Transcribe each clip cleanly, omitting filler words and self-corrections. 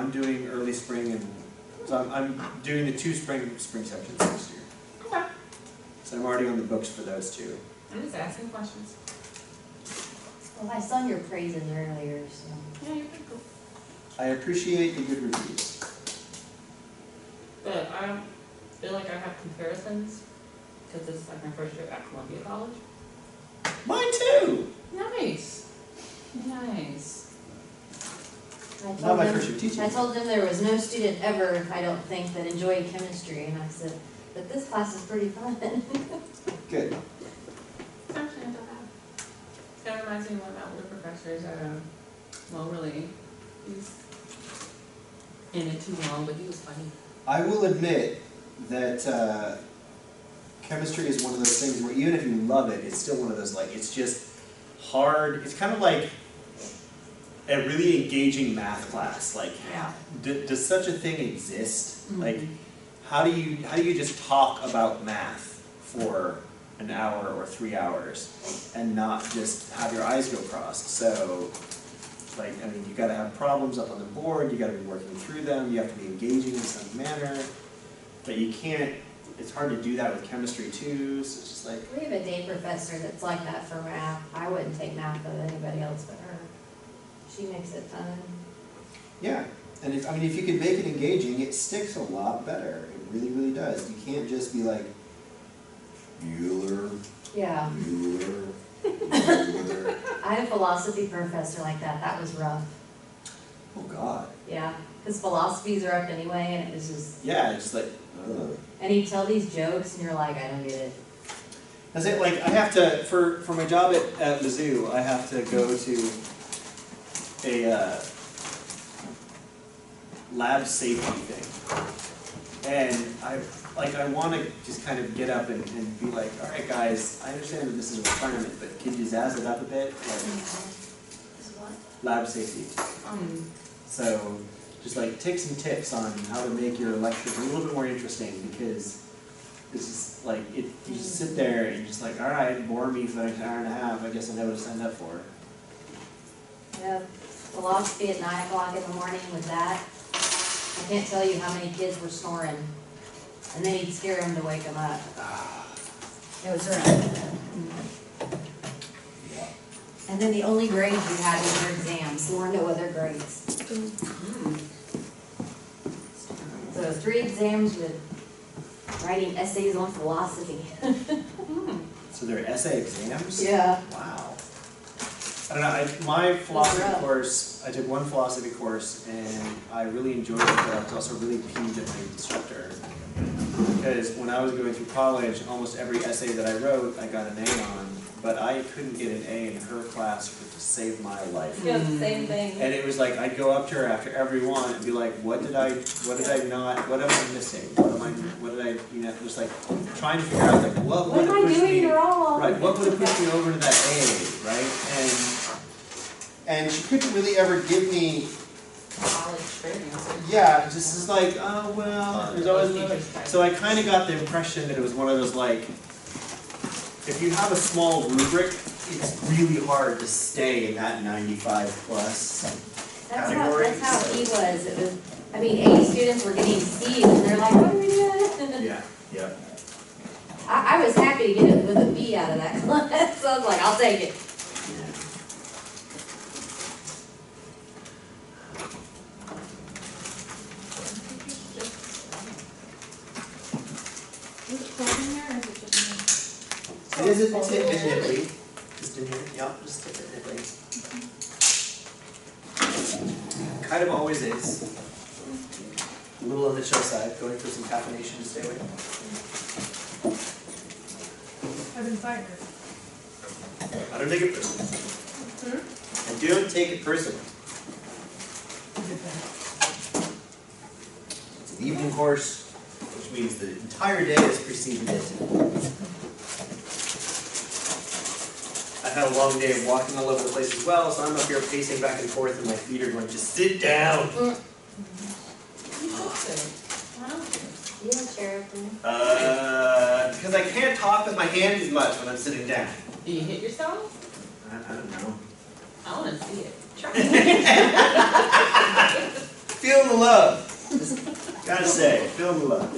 I'm doing early spring, and so I'm doing the 2 spring sections next year. Okay. So I'm already on the books for those 2. I'm just asking questions. Well, I sung your praises earlier, so. Yeah, you're pretty cool. I appreciate the good reviews. But I feel like I have comparisons because this is like my first year at Columbia College. Mine too! Nice. Nice. Not my first year teaching. I told them there was no student ever, I don't think, that enjoyed chemistry, and I said, but this class is pretty fun. Good. It's actually not that bad. It kind of reminds me of one of my older professors well, really, he's in it too long, but he was funny. I will admit that chemistry is one of those things where even if you love it, it's still one of those, like, it's just hard. It's kind of like a really engaging math class. Like, Yeah. does such a thing exist? Mm-hmm. Like, how do you just talk about math for an hour or 3 hours and not just have your eyes go crossed? So, like, I mean, you got to have problems up on the board, you got to be working through them, you have to be engaging in some manner, but you can't, it's hard to do that with chemistry too, so it's just like... We have a day professor that's like that for math. I wouldn't take math with anybody else but her. She makes it fun. Yeah, and if you can make it engaging, it sticks a lot better. It really, really does. You can't just be like, Euler, Yeah. Euler, Euler. I had a philosophy professor like that. That was rough. Oh God. Yeah, because philosophies are up anyway, and it was just... Yeah, it's like, ugh. And he'd tell these jokes, and you're like, I don't get it. That's it, like, I have to, for my job at Mizzou, I have to go to a lab safety thing. And I want to just kind of get up and be like, all right guys, I understand that this is a requirement, but can you jazz it up a bit? Like, lab safety. So, just like tips and tips on how to make your lectures a little bit more interesting, because this is like, you just sit there and just like, all right, bore me for an hour and a half, I guess I know what to sign up for. Yeah, philosophy at 9 o'clock in the morning with that. I can't tell you how many kids were snoring. And then he'd scare them to wake them up. It was rough. And then the only grades you had was your exams. There were no other grades. So 3 exams with writing essays on philosophy. So they're essay exams? Yeah. Wow. I don't know, my philosophy course, I took one philosophy course and I really enjoyed it, but I was also really peeved at my instructor. Because when I was going through college, almost every essay that I wrote, I got an A on, but I couldn't get an A in her class to save my life. Yeah, the same thing. And it was like, I'd go up to her after every one and be like, what did I not, what am I missing? What did I, just like trying to figure out like, what would have pushed me, right, what would have pushed me over to that A, right? And she couldn't really ever give me, yeah, just is like, oh, well, there's always another. So I kind of got the impression that it was one of those like, if you have a small rubric, it's really hard to stay in that 95 plus category. That's how he was. It was. I mean, A students were getting C's, and they're like, what are we doing? Yeah, yeah. I was happy to get it with a B out of that class, so I was like, I'll take it. It is a tip and nibbly. Just in here, yeah, just tip and nibbly. Kind of always is. A little on the chill side, going for some caffeination to stay awake. I've been fired. I don't take it personally. I don't take it personally. It's an evening course, which means the entire day has preceded it. I had a long day of walking all over the place as well, so I'm up here pacing back and forth and my feet are going, just sit down. You have chair open? Because I can't talk with my hands as much when I'm sitting down. Do you hit yourself? I don't know. I want to see it. Try Feeling the love. Just gotta say, feeling the love.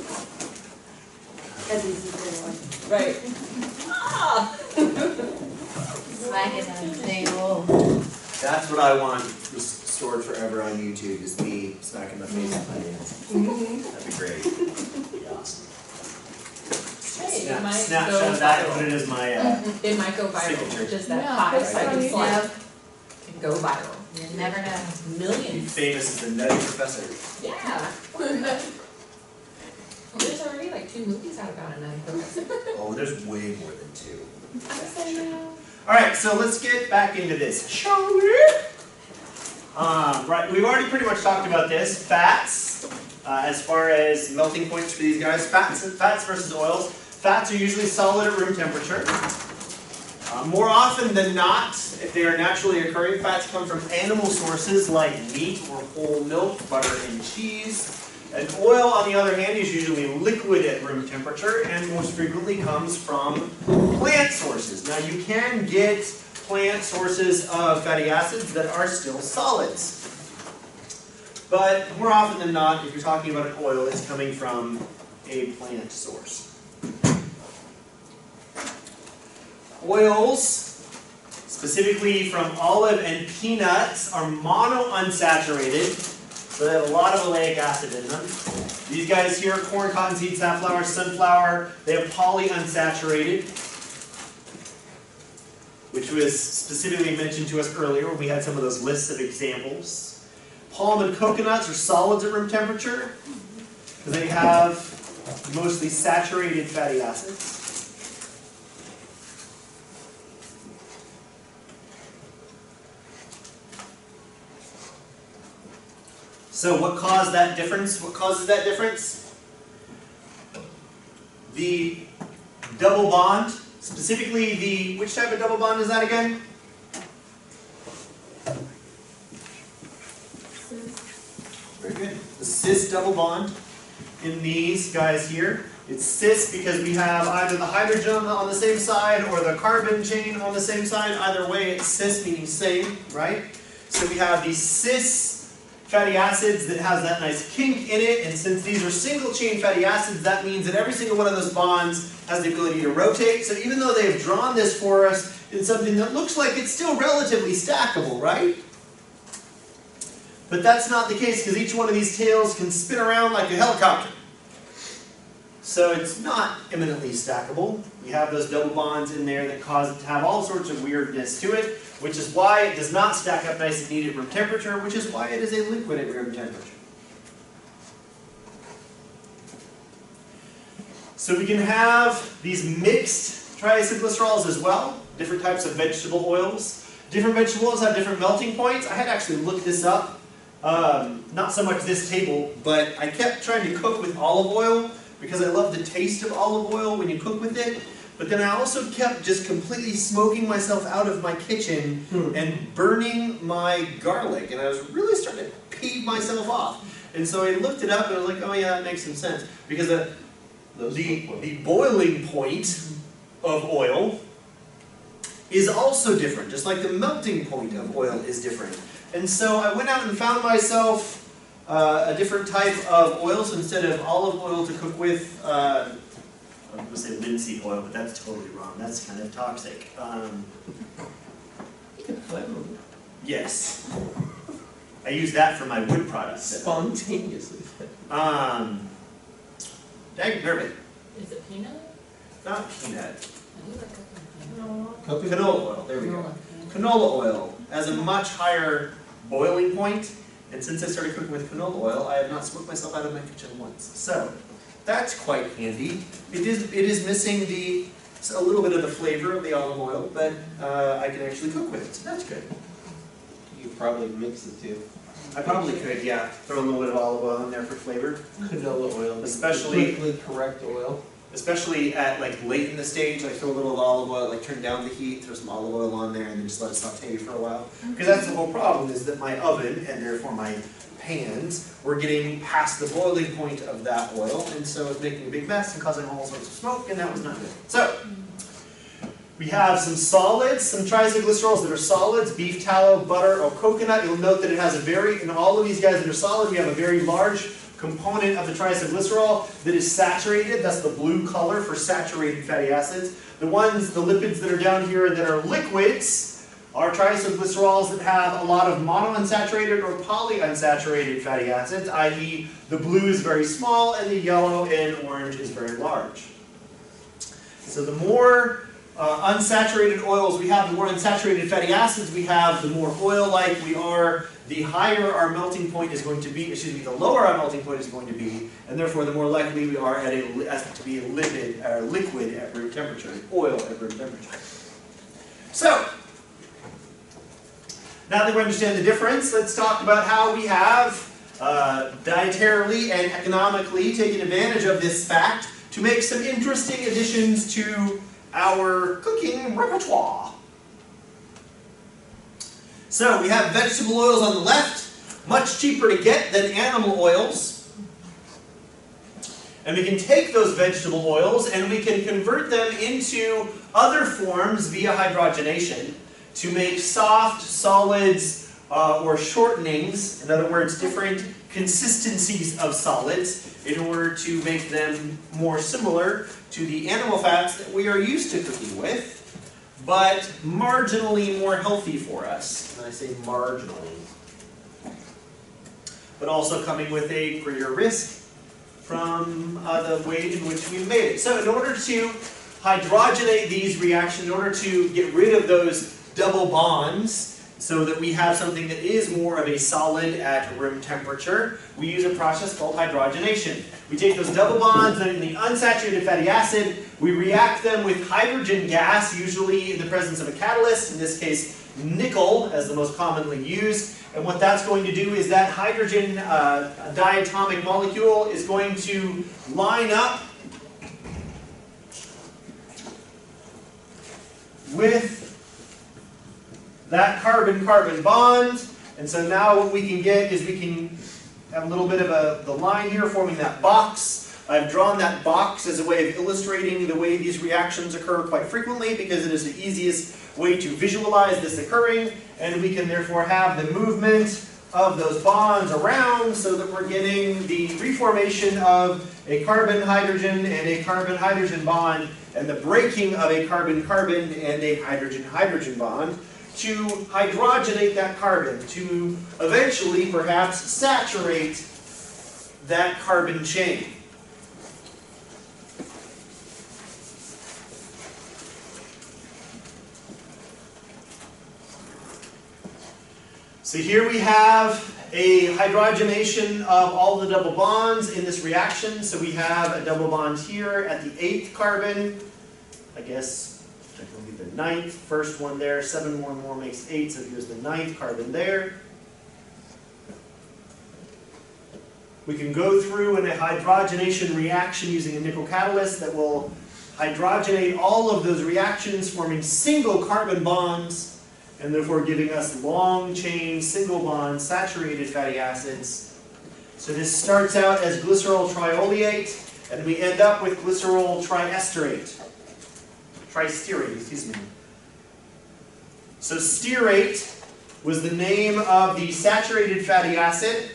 Because he's a good one. Right. Ah! Smacking on the table. That's what I want stored forever on YouTube, is me smacking my face with my hands. That'd be great. That'd be awesome. Hey, it might Snapshot go of that and viral. put it as my, It might go viral. Signature. Just that Yeah, 5 that's second funny. slide can go viral. You never know. be Millions. famous as the Nutty Professor. Yeah. Well, there's already like 2 movies out about it now. Oh, there's way more than 2. I say no. Alright, so let's get back into this, shall we? Right, we've already pretty much talked about this. Fats, as far as melting points for these guys. Fats versus oils. Fats are usually solid at room temperature. More often than not, if they are naturally occurring, fats come from animal sources like meat or whole milk, butter, and cheese. And oil, on the other hand, is usually liquid at room temperature and most frequently comes from plant sources. Now, you can get plant sources of fatty acids that are still solids. But more often than not, if you're talking about an oil, it's coming from a plant source. Oils, specifically from olive and peanuts, are monounsaturated. So they have a lot of oleic acid in them. These guys here, corn, cottonseed, safflower, sunflower, they have polyunsaturated, which was specifically mentioned to us earlier when we had some of those lists of examples. Palm and coconuts are solids at room temperature because they have mostly saturated fatty acids. So what caused that difference? What causes that difference? The double bond, specifically the, which type of double bond is that again? Very good. The cis double bond in these guys here. It's cis because we have either the hydrogen on the same side or the carbon chain on the same side. Either way, it's cis, meaning same, right? So we have these cis fatty acids that has that nice kink in it, and since these are single chain fatty acids, that means that every single one of those bonds has the ability to rotate. So even though they've drawn this for us in something that looks like it's still relatively stackable, right? But that's not the case because each one of these tails can spin around like a helicopter. So it's not eminently stackable. We have those double bonds in there that cause it to have all sorts of weirdness to it, which is why it does not stack up nice and neat at room temperature, which is why it is a liquid at room temperature. So we can have these mixed triacylglycerols as well, different types of vegetable oils. Different vegetable oils have different melting points. I had actually looked this up, not so much this table, but I kept trying to cook with olive oil because I love the taste of olive oil when you cook with it. But then I also kept just completely smoking myself out of my kitchen and burning my garlic. And I was really starting to peeve myself off. And so I looked it up and I was like, oh yeah, that makes some sense. Because the boiling point of oil is also different, just like the melting point of oil is different. And so I went out and found myself a different type of oil. So instead of olive oil to cook with, I'm going to say linseed oil, but that's totally wrong. That's kind of toxic. Yes. I use that for my wood products. Spontaneously. Dang nervous. Is it peanut? Not peanut. I do like Coconut. Canola oil. There we go. Canola oil has a much higher boiling point, and since I started cooking with canola oil, I have not smoked myself out of my kitchen once. So that's quite handy. It is missing a little bit of the flavor of the olive oil, but I can actually cook with it, so that's good. You probably mix the two. I probably could, yeah, throw a little bit of olive oil in there for flavor. Canola oil. Especially- Politically correct oil. Especially at like late in the stage, like throw a little of olive oil, like turn down the heat, throw some olive oil on there, and then just let it saute for a while. Because that's the whole problem, is that my oven, and therefore my pans, were getting past the boiling point of that oil, and so it's making a big mess and causing all sorts of smoke, and that was not good. So, We have some solids, some triacylglycerols that are solids, beef tallow, butter, or coconut. You'll note that it has in all of these guys that are solid, we have a very large component of the triacylglycerol that is saturated. That's the blue color for saturated fatty acids. The lipids that are down here that are liquids are triacylglycerols that have a lot of monounsaturated or polyunsaturated fatty acids, i.e. the blue is very small and the yellow and orange is very large. So the more unsaturated oils we have, the more unsaturated fatty acids we have, the more oil-like we are, the higher our melting point is going to be, the lower our melting point is going to be, and therefore the more likely we are to be a liquid at room temperature, oil at room temperature. So, now that we understand the difference, let's talk about how we have dietarily and economically taken advantage of this fact to make some interesting additions to our cooking repertoire. So we have vegetable oils on the left, much cheaper to get than animal oils. And we can take those vegetable oils and we can convert them into other forms via hydrogenation to make soft, solids, or shortenings, in other words, different consistencies of solids in order to make them more similar to the animal fats that we are used to cooking with, but marginally more healthy for us. And I say marginally. But also coming with a greater risk from the way in which we made it. So in order to hydrogenate these reactions, in order to get rid of those double bonds, so that we have something that is more of a solid at room temperature, we use a process called hydrogenation. We take those double bonds and in the unsaturated fatty acid, we react them with hydrogen gas, usually in the presence of a catalyst, in this case nickel as the most commonly used. And what that's going to do is that hydrogen diatomic molecule is going to line up with that carbon-carbon bond, and so now what we can get is we can have a little bit of the line here forming that box. I've drawn that box as a way of illustrating the way these reactions occur quite frequently because it is the easiest way to visualize this occurring, and we can therefore have the movement of those bonds around so that we're getting the reformation of a carbon-hydrogen and a carbon-hydrogen bond and the breaking of a carbon-carbon and a hydrogen-hydrogen bond to hydrogenate that carbon, to eventually perhaps saturate that carbon chain. So here we have a hydrogenation of all the double bonds in this reaction. So we have a double bond here at the 8th carbon, I guess that will be the 9th, first one there, 7 more makes 8, so here's the 9th carbon there. We can go through in a hydrogenation reaction using a nickel catalyst that will hydrogenate all of those reactions, forming single carbon bonds, and therefore giving us long chain, single bond, saturated fatty acids. So this starts out as glycerol trioleate, and we end up with glycerol triesterate. Tristearate, excuse me. So stearate was the name of the saturated fatty acid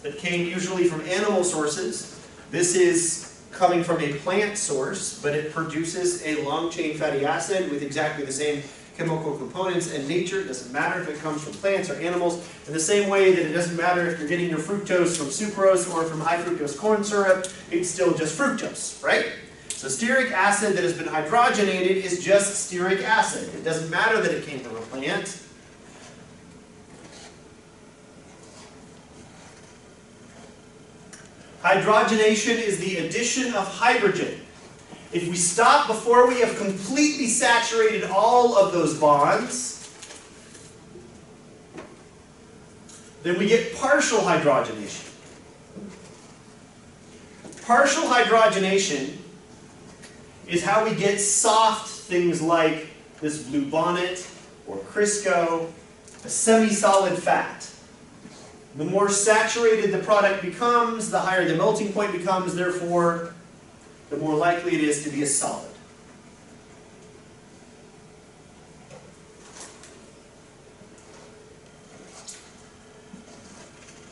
that came usually from animal sources. This is coming from a plant source, but it produces a long-chain fatty acid with exactly the same chemical components and nature. It doesn't matter if it comes from plants or animals, in the same way that it doesn't matter if you're getting your fructose from sucrose or from high fructose corn syrup, it's still just fructose, right? So stearic acid that has been hydrogenated is just stearic acid. It doesn't matter that it came from a plant. Hydrogenation is the addition of hydrogen. If we stop before we have completely saturated all of those bonds, then we get partial hydrogenation. Partial hydrogenation is how we get soft things like this blue bonnet or Crisco, a semi-solid fat. The more saturated the product becomes, the higher the melting point becomes, therefore, the more likely it is to be a solid.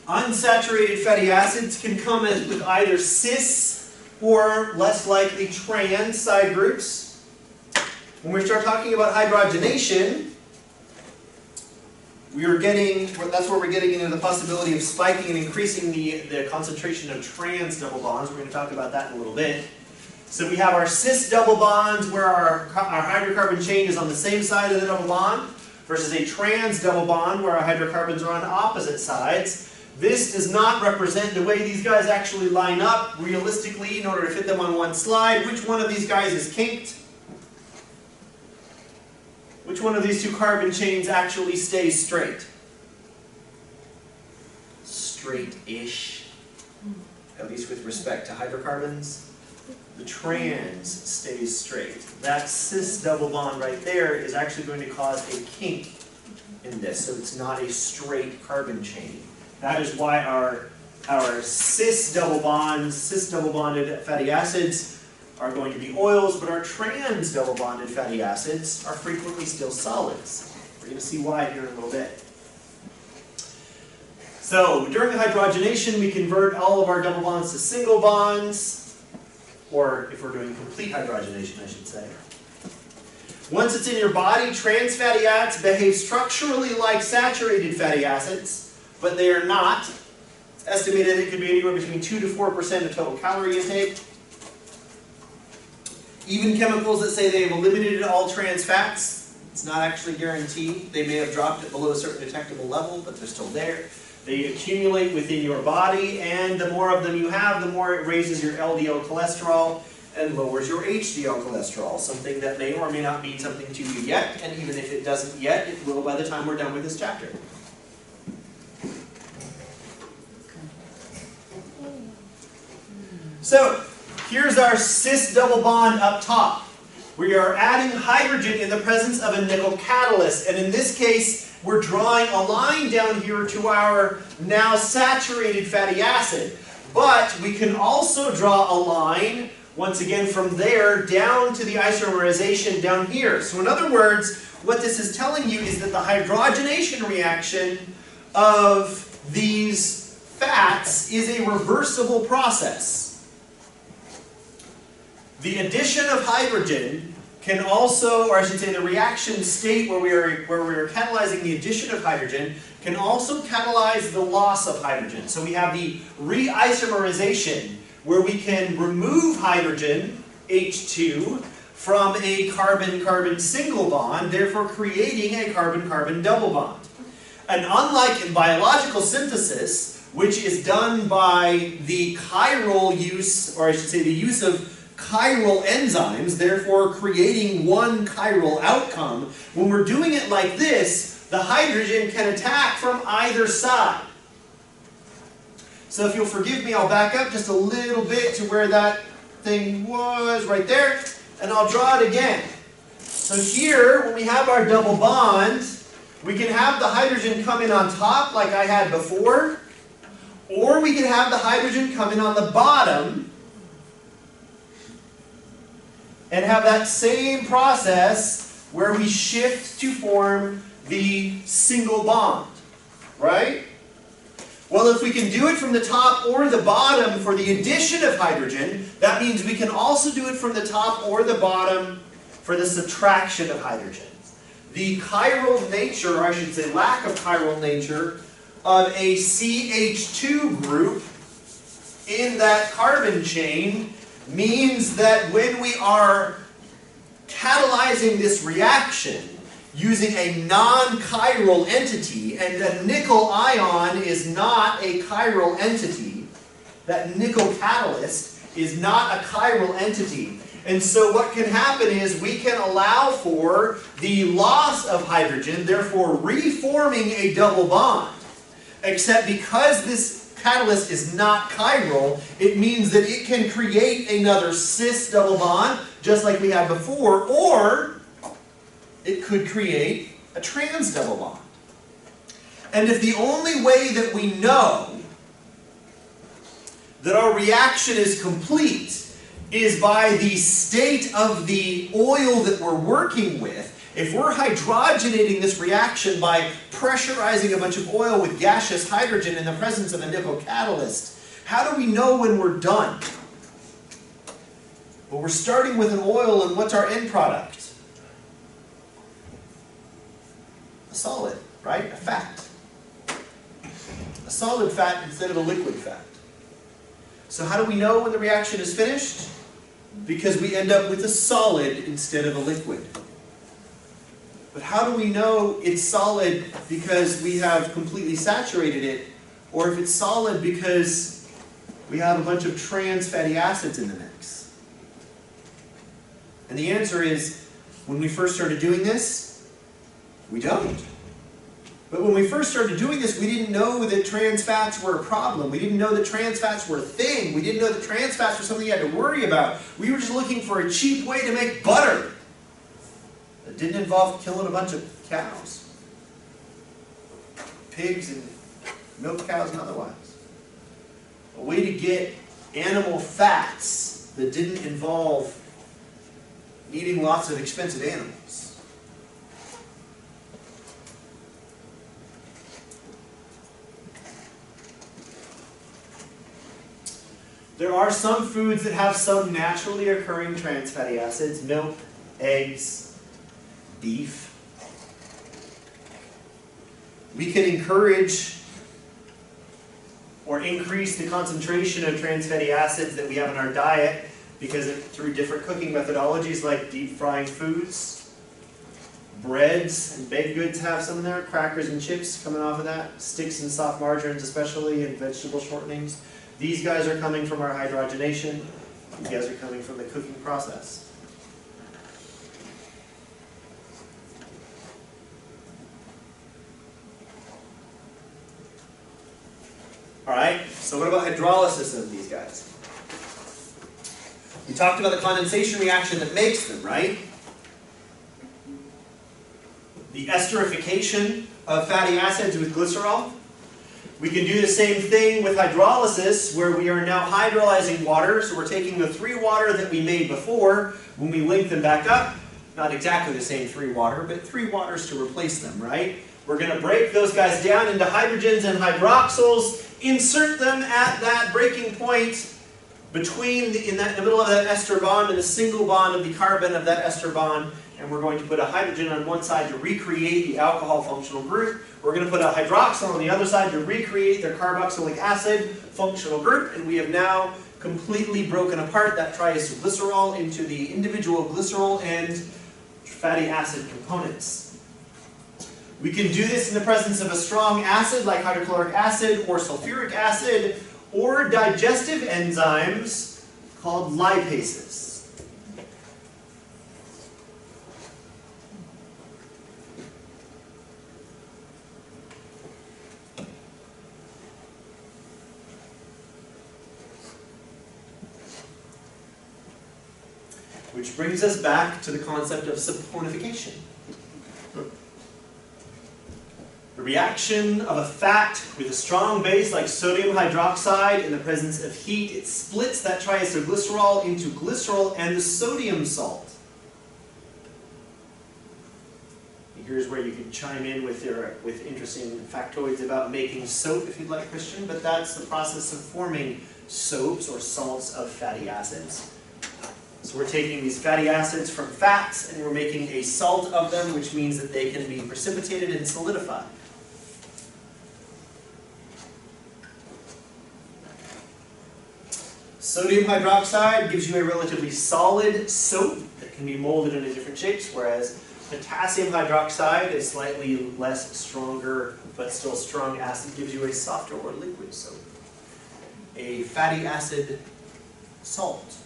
Unsaturated fatty acids can come with either cis or less likely trans side groups. When we start talking about hydrogenation, that's where we're getting into the possibility of spiking and increasing the concentration of trans double bonds. We're going to talk about that in a little bit. So we have our cis double bonds where our hydrocarbon chain is on the same side of the double bond versus a trans double bond where our hydrocarbons are on opposite sides. This does not represent the way these guys actually line up realistically in order to fit them on one slide. Which one of these guys is kinked? Which one of these two carbon chains actually stays straight? Straight-ish, at least with respect to hydrocarbons. The trans stays straight. That cis double bond right there is actually going to cause a kink in this, so it's not a straight carbon chain. That is why our cis double bonded fatty acids are going to be oils, but our trans double bonded fatty acids are frequently still solids. We're going to see why here in a little bit. So during hydrogenation, we convert all of our double bonds to single bonds, or if we're doing complete hydrogenation, I should say. Once it's in your body, trans fatty acids behave structurally like saturated fatty acids, but they are not. It's estimated it could be anywhere between 2 to 4% of total calorie intake. Even chemicals that say they have eliminated all trans fats, it's not actually guaranteed. They may have dropped it below a certain detectable level, but they're still there. They accumulate within your body, and the more of them you have, the more it raises your LDL cholesterol and lowers your HDL cholesterol, something that may or may not mean something to you yet, and even if it doesn't yet, it will by the time we're done with this chapter. So, here's our cis double bond up top. We are adding hydrogen in the presence of a nickel catalyst, and in this case, we're drawing a line down here to our now saturated fatty acid. But we can also draw a line, once again from there, down to the isomerization down here. So in other words, what this is telling you is that the hydrogenation reaction of these fats is a reversible process. The addition of hydrogen can also, or I should say the reaction state where we are catalyzing the addition of hydrogen can also catalyze the loss of hydrogen. So we have the reisomerization where we can remove hydrogen, H2, from a carbon-carbon single bond, therefore creating a carbon-carbon double bond. And unlike in biological synthesis, which is done by the chiral use, or I should say the use of chiral enzymes, therefore creating one chiral outcome, when we're doing it like this, the hydrogen can attack from either side. So if you'll forgive me, I'll back up just a little bit to where that thing was right there, and I'll draw it again. So here, when we have our double bond, we can have the hydrogen come in on top like I had before, or we can have the hydrogen come in on the bottom and have that same process where we shift to form the single bond, right? Well, if we can do it from the top or the bottom for the addition of hydrogen, that means we can also do it from the top or the bottom for the subtraction of hydrogen. The chiral nature, or I should say lack of chiral nature, of a CH2 group in that carbon chain means that when we are catalyzing this reaction using a non-chiral entity, and the nickel ion is not a chiral entity, that nickel catalyst is not a chiral entity. And so what can happen is we can allow for the loss of hydrogen, therefore reforming a double bond. Except because this catalyst is not chiral, it means that it can create another cis double bond, just like we had before, or it could create a trans double bond. And if the only way that we know that our reaction is complete is by the state of the oil that we're working with, If we're hydrogenating this reaction by pressurizing a bunch of oil with gaseous hydrogen in the presence of a nickel catalyst, how do we know when we're done? Well, we're starting with an oil, and what's our end product? A solid, right? A fat. A solid fat instead of a liquid fat. So how do we know when the reaction is finished? Because we end up with a solid instead of a liquid. But how do we know it's solid because we have completely saturated it, or if it's solid because we have a bunch of trans fatty acids in the mix? And the answer is, when we first started doing this, we don't. But when we first started doing this, we didn't know that trans fats were a problem. We didn't know that trans fats were a thing. We didn't know that trans fats were something you had to worry about. We were just looking for a cheap way to make butter. It didn't involve killing a bunch of cows. Pigs and milk cows and otherwise. A way to get animal fats that didn't involve eating lots of expensive animals. There are some foods that have some naturally occurring trans fatty acids: milk, eggs, beef. We can encourage or increase the concentration of trans fatty acids that we have in our diet through different cooking methodologies like deep frying foods. Breads and baked goods have some in there, crackers and chips coming off of that, sticks and soft margarines especially, and vegetable shortenings. These guys are coming from our hydrogenation. These guys are coming from the cooking process. Alright, so what about hydrolysis of these guys? We talked about the condensation reaction that makes them, right? The esterification of fatty acids with glycerol. We can do the same thing with hydrolysis, where we are now hydrolyzing water. So we're taking the 3 water that we made before, when we link them back up, not exactly the same 3 water, but 3 waters to replace them, right? We're going to break those guys down into hydrogens and hydroxyls, insert them at that breaking point between in the middle of that ester bond and the single bond of the carbon of that ester bond, and we're going to put a hydrogen on one side to recreate the alcohol functional group. We're going to put a hydroxyl on the other side to recreate their carboxylic acid functional group, and we have now completely broken apart that triacylglycerol into the individual glycerol and fatty acid components. We can do this in the presence of a strong acid like hydrochloric acid or sulfuric acid, or digestive enzymes called lipases. Which brings us back to the concept of saponification. The reaction of a fat with a strong base like sodium hydroxide in the presence of heat, it splits that triacylglycerol into glycerol and the sodium salt. Here's where you can chime in with interesting factoids about making soap if you'd like, Christian, but that's the process of forming soaps or salts of fatty acids. So we're taking these fatty acids from fats and we're making a salt of them, which means that they can be precipitated and solidified. Sodium hydroxide gives you a relatively solid soap that can be molded into different shapes, whereas potassium hydroxide, a slightly less stronger but still strong acid, gives you a softer or liquid soap. A fatty acid salt.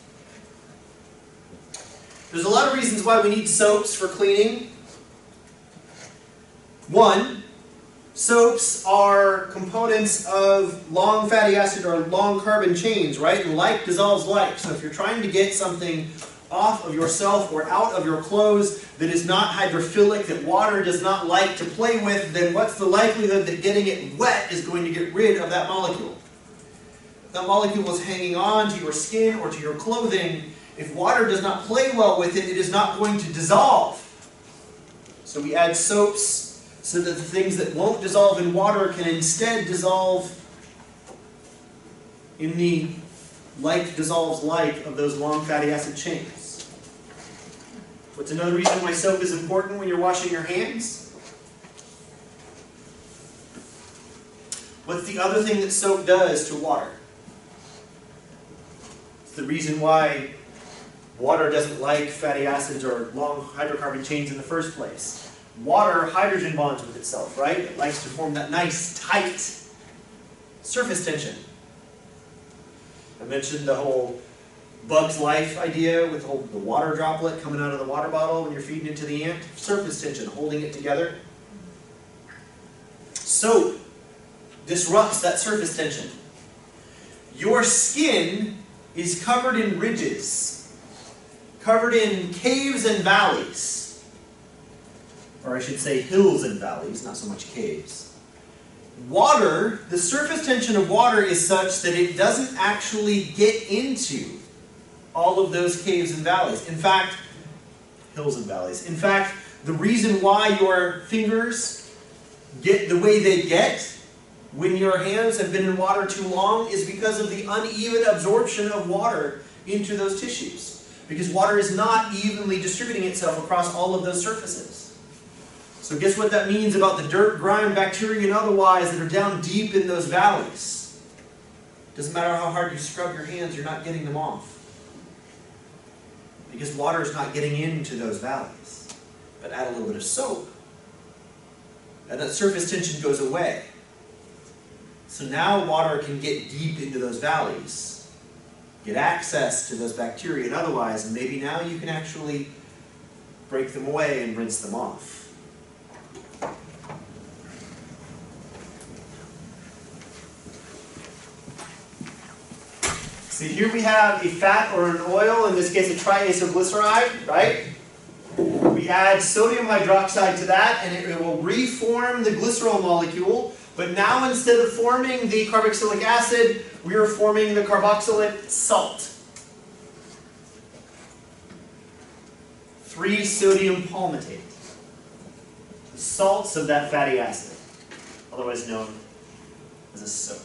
There's a lot of reasons why we need soaps for cleaning. One, soaps are components of long fatty acid or long carbon chains, right? And like dissolves like. So if you're trying to get something off of yourself or out of your clothes that is not hydrophilic, that water does not like to play with, then what's the likelihood that getting it wet is going to get rid of that molecule? If that molecule is hanging on to your skin or to your clothing, if water does not play well with it, it is not going to dissolve. So we add soaps so that the things that won't dissolve in water can instead dissolve in the like dissolves like of those long fatty acid chains. What's another reason why soap is important when you're washing your hands? What's the other thing that soap does to water? It's the reason why water doesn't like fatty acids or long hydrocarbon chains in the first place. Water hydrogen bonds with itself, right? It likes to form that nice, tight surface tension. I mentioned the whole Bug's Life idea with the water droplet coming out of the water bottle when you're feeding it to the ant. Surface tension, holding it together. Soap disrupts that surface tension. Your skin is covered in ridges, covered in caves and valleys. Or I should say hills and valleys, not so much caves. Water, the surface tension of water is such that it doesn't actually get into all of those caves and valleys. In fact, hills and valleys. In fact, the reason why your fingers get the way they get when your hands have been in water too long is because of the uneven absorption of water into those tissues. Because water is not evenly distributing itself across all of those surfaces. So guess what that means about the dirt, grime, bacteria, and otherwise that are down deep in those valleys? Doesn't matter how hard you scrub your hands, you're not getting them off. Because water is not getting into those valleys. But add a little bit of soap, and that surface tension goes away. So now water can get deep into those valleys, get access to those bacteria and otherwise, and maybe now you can actually break them away and rinse them off. See, here we have a fat or an oil, in this case a triacylglyceride, right? We add sodium hydroxide to that and it will reform the glycerol molecule, but now instead of forming the carboxylic acid, we are forming the carboxylate salt. 3-sodium palmitate. The salts of that fatty acid, otherwise known as a soap.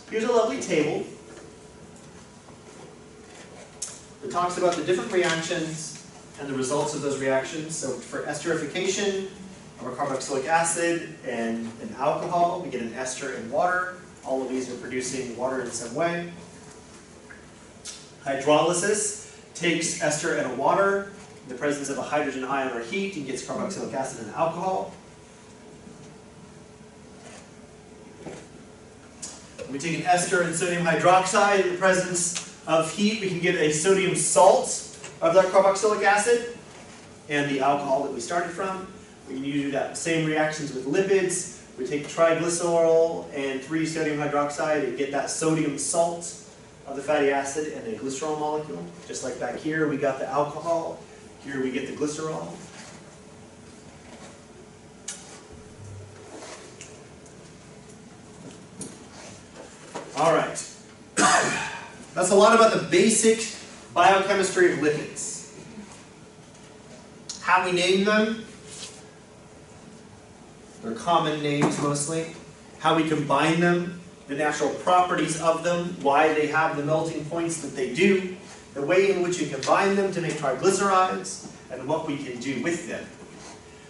Here's a lovely table that talks about the different reactions and the results of those reactions. So for esterification of a carboxylic acid and an alcohol, we get an ester and water. All of these are producing water in some way. Hydrolysis takes ester and a water in the presence of a hydrogen ion or heat and gets carboxylic acid and alcohol. We take an ester and sodium hydroxide in the presence of heat, we can get a sodium salt of that carboxylic acid and the alcohol that we started from. We can do that same reactions with lipids. We take triglycerol and 3-sodium hydroxide and get that sodium salt of the fatty acid and a glycerol molecule. Just like back here, we got the alcohol. Here we get the glycerol. All right. That's a lot about the basic biochemistry of lipids. How we name them. They're common names mostly. How we combine them. The natural properties of them. Why they have the melting points that they do. The way in which you combine them to make triglycerides. And what we can do with them.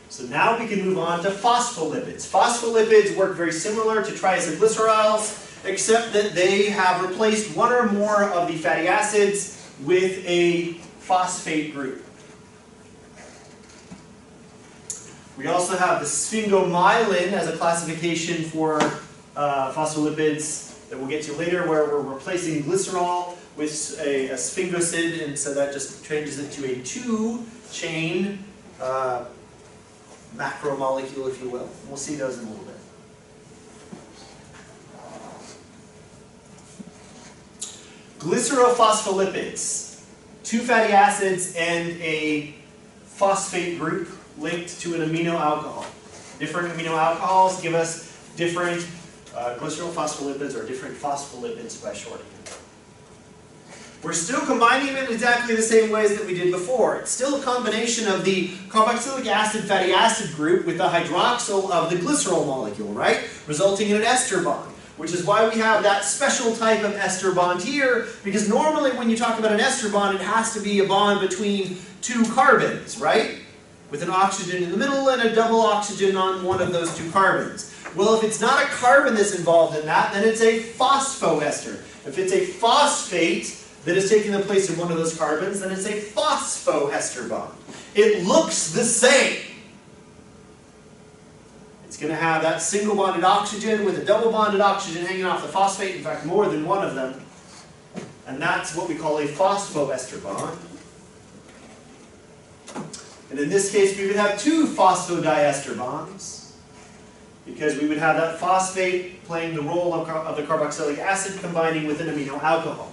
So now we can move on to phospholipids. Phospholipids work very similar to triacylglycerols, except that they have replaced one or more of the fatty acids with a phosphate group. We also have the Sphingomyelin as a classification for phospholipids that we'll get to later, where we're replacing glycerol with a sphingoside, and so that just changes it to a 2-chain macromolecule, if you will. We'll see those in a little bit. Glycerophospholipids, 2 fatty acids and a phosphate group linked to an amino alcohol. Different amino alcohols give us different glycerophospholipids or different phospholipids by shortening. We're still combining them in exactly the same ways that we did before. It's still a combination of the carboxylic acid fatty acid group with the hydroxyl of the glycerol molecule, right? Resulting in an ester bond, which is why we have that special type of ester bond here, because normally when you talk about an ester bond, it has to be a bond between two carbons, right? With an oxygen in the middle and a double oxygen on one of those two carbons. Well, if it's not a carbon that's involved in that, then it's a phosphoester. If it's a phosphate that is taking the place of one of those carbons, then it's a phosphoester bond. It looks the same. It's going to have that single bonded oxygen with a double bonded oxygen hanging off the phosphate, in fact more than one of them. And that's what we call a phosphoester bond. And in this case we would have two phosphodiester bonds, because we would have that phosphate playing the role of the carboxylic acid combining with an amino alcohol.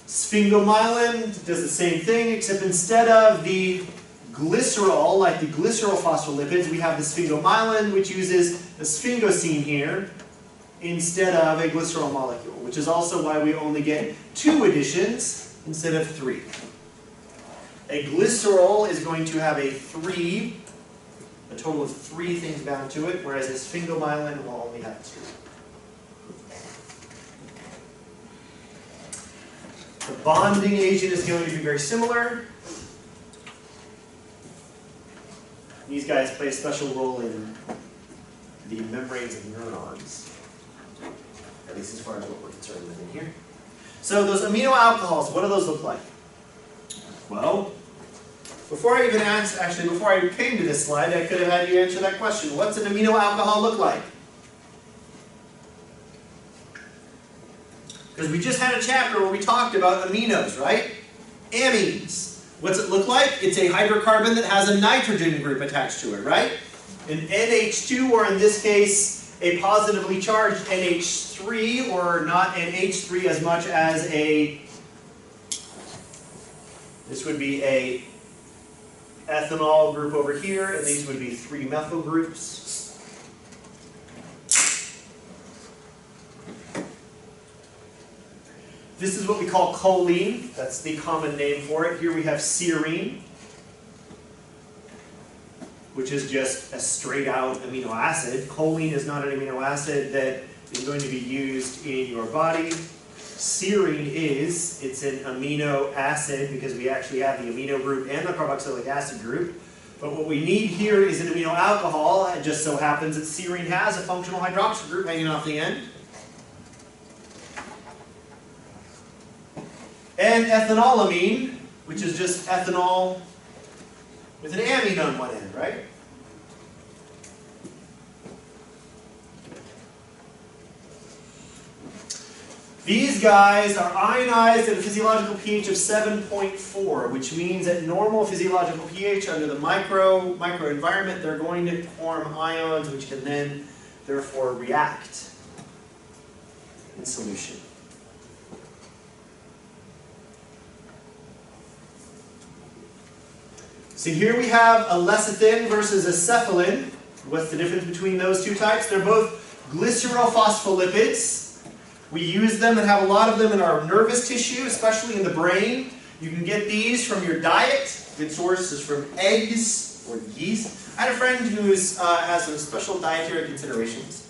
Sphingomyelin does the same thing, except instead of the glycerol, like the glycerol phospholipids, we have the sphingomyelin, which uses the sphingosine here instead of a glycerol molecule, which is also why we only get 2 additions instead of 3. A glycerol is going to have a total of 3 things bound to it, whereas a sphingomyelin will only have 2. The bonding agent is going to be very similar. These guys play a special role in the membranes of neurons, at least as far as what we're concerned with in here. So those amino alcohols, what do those look like? Well, before I came to this slide, I could have had you answer that question. What's an amino alcohol look like? Because we just had a chapter where we talked about aminos, right? Amines. What's it look like? It's a hydrocarbon that has a nitrogen group attached to it, right? An NH2, or in this case, a positively charged NH3, or not NH3 as much as this would be a ethanol group over here, and these would be 3 methyl groups. This is what we call choline. That's the common name for it. Here we have serine, which is just a straight out amino acid. Choline is not an amino acid that is going to be used in your body. Serine is. It's an amino acid because we actually have the amino group and the carboxylic acid group. But what we need here is an amino alcohol. It just so happens that serine has a functional hydroxyl group hanging off the end. And ethanolamine, which is just ethanol with an amine on one end, right? These guys are ionized at a physiological pH of 7.4, which means at normal physiological pH under the microenvironment, they're going to form ions which can then therefore react in solution. So here we have a lecithin versus a cephalin. What's the difference between those two types? They're both glycerophospholipids. We use them and have a lot of them in our nervous tissue, especially in the brain. You can get these from your diet. Good source is from eggs or yeast. I had a friend who has some special dietary considerations.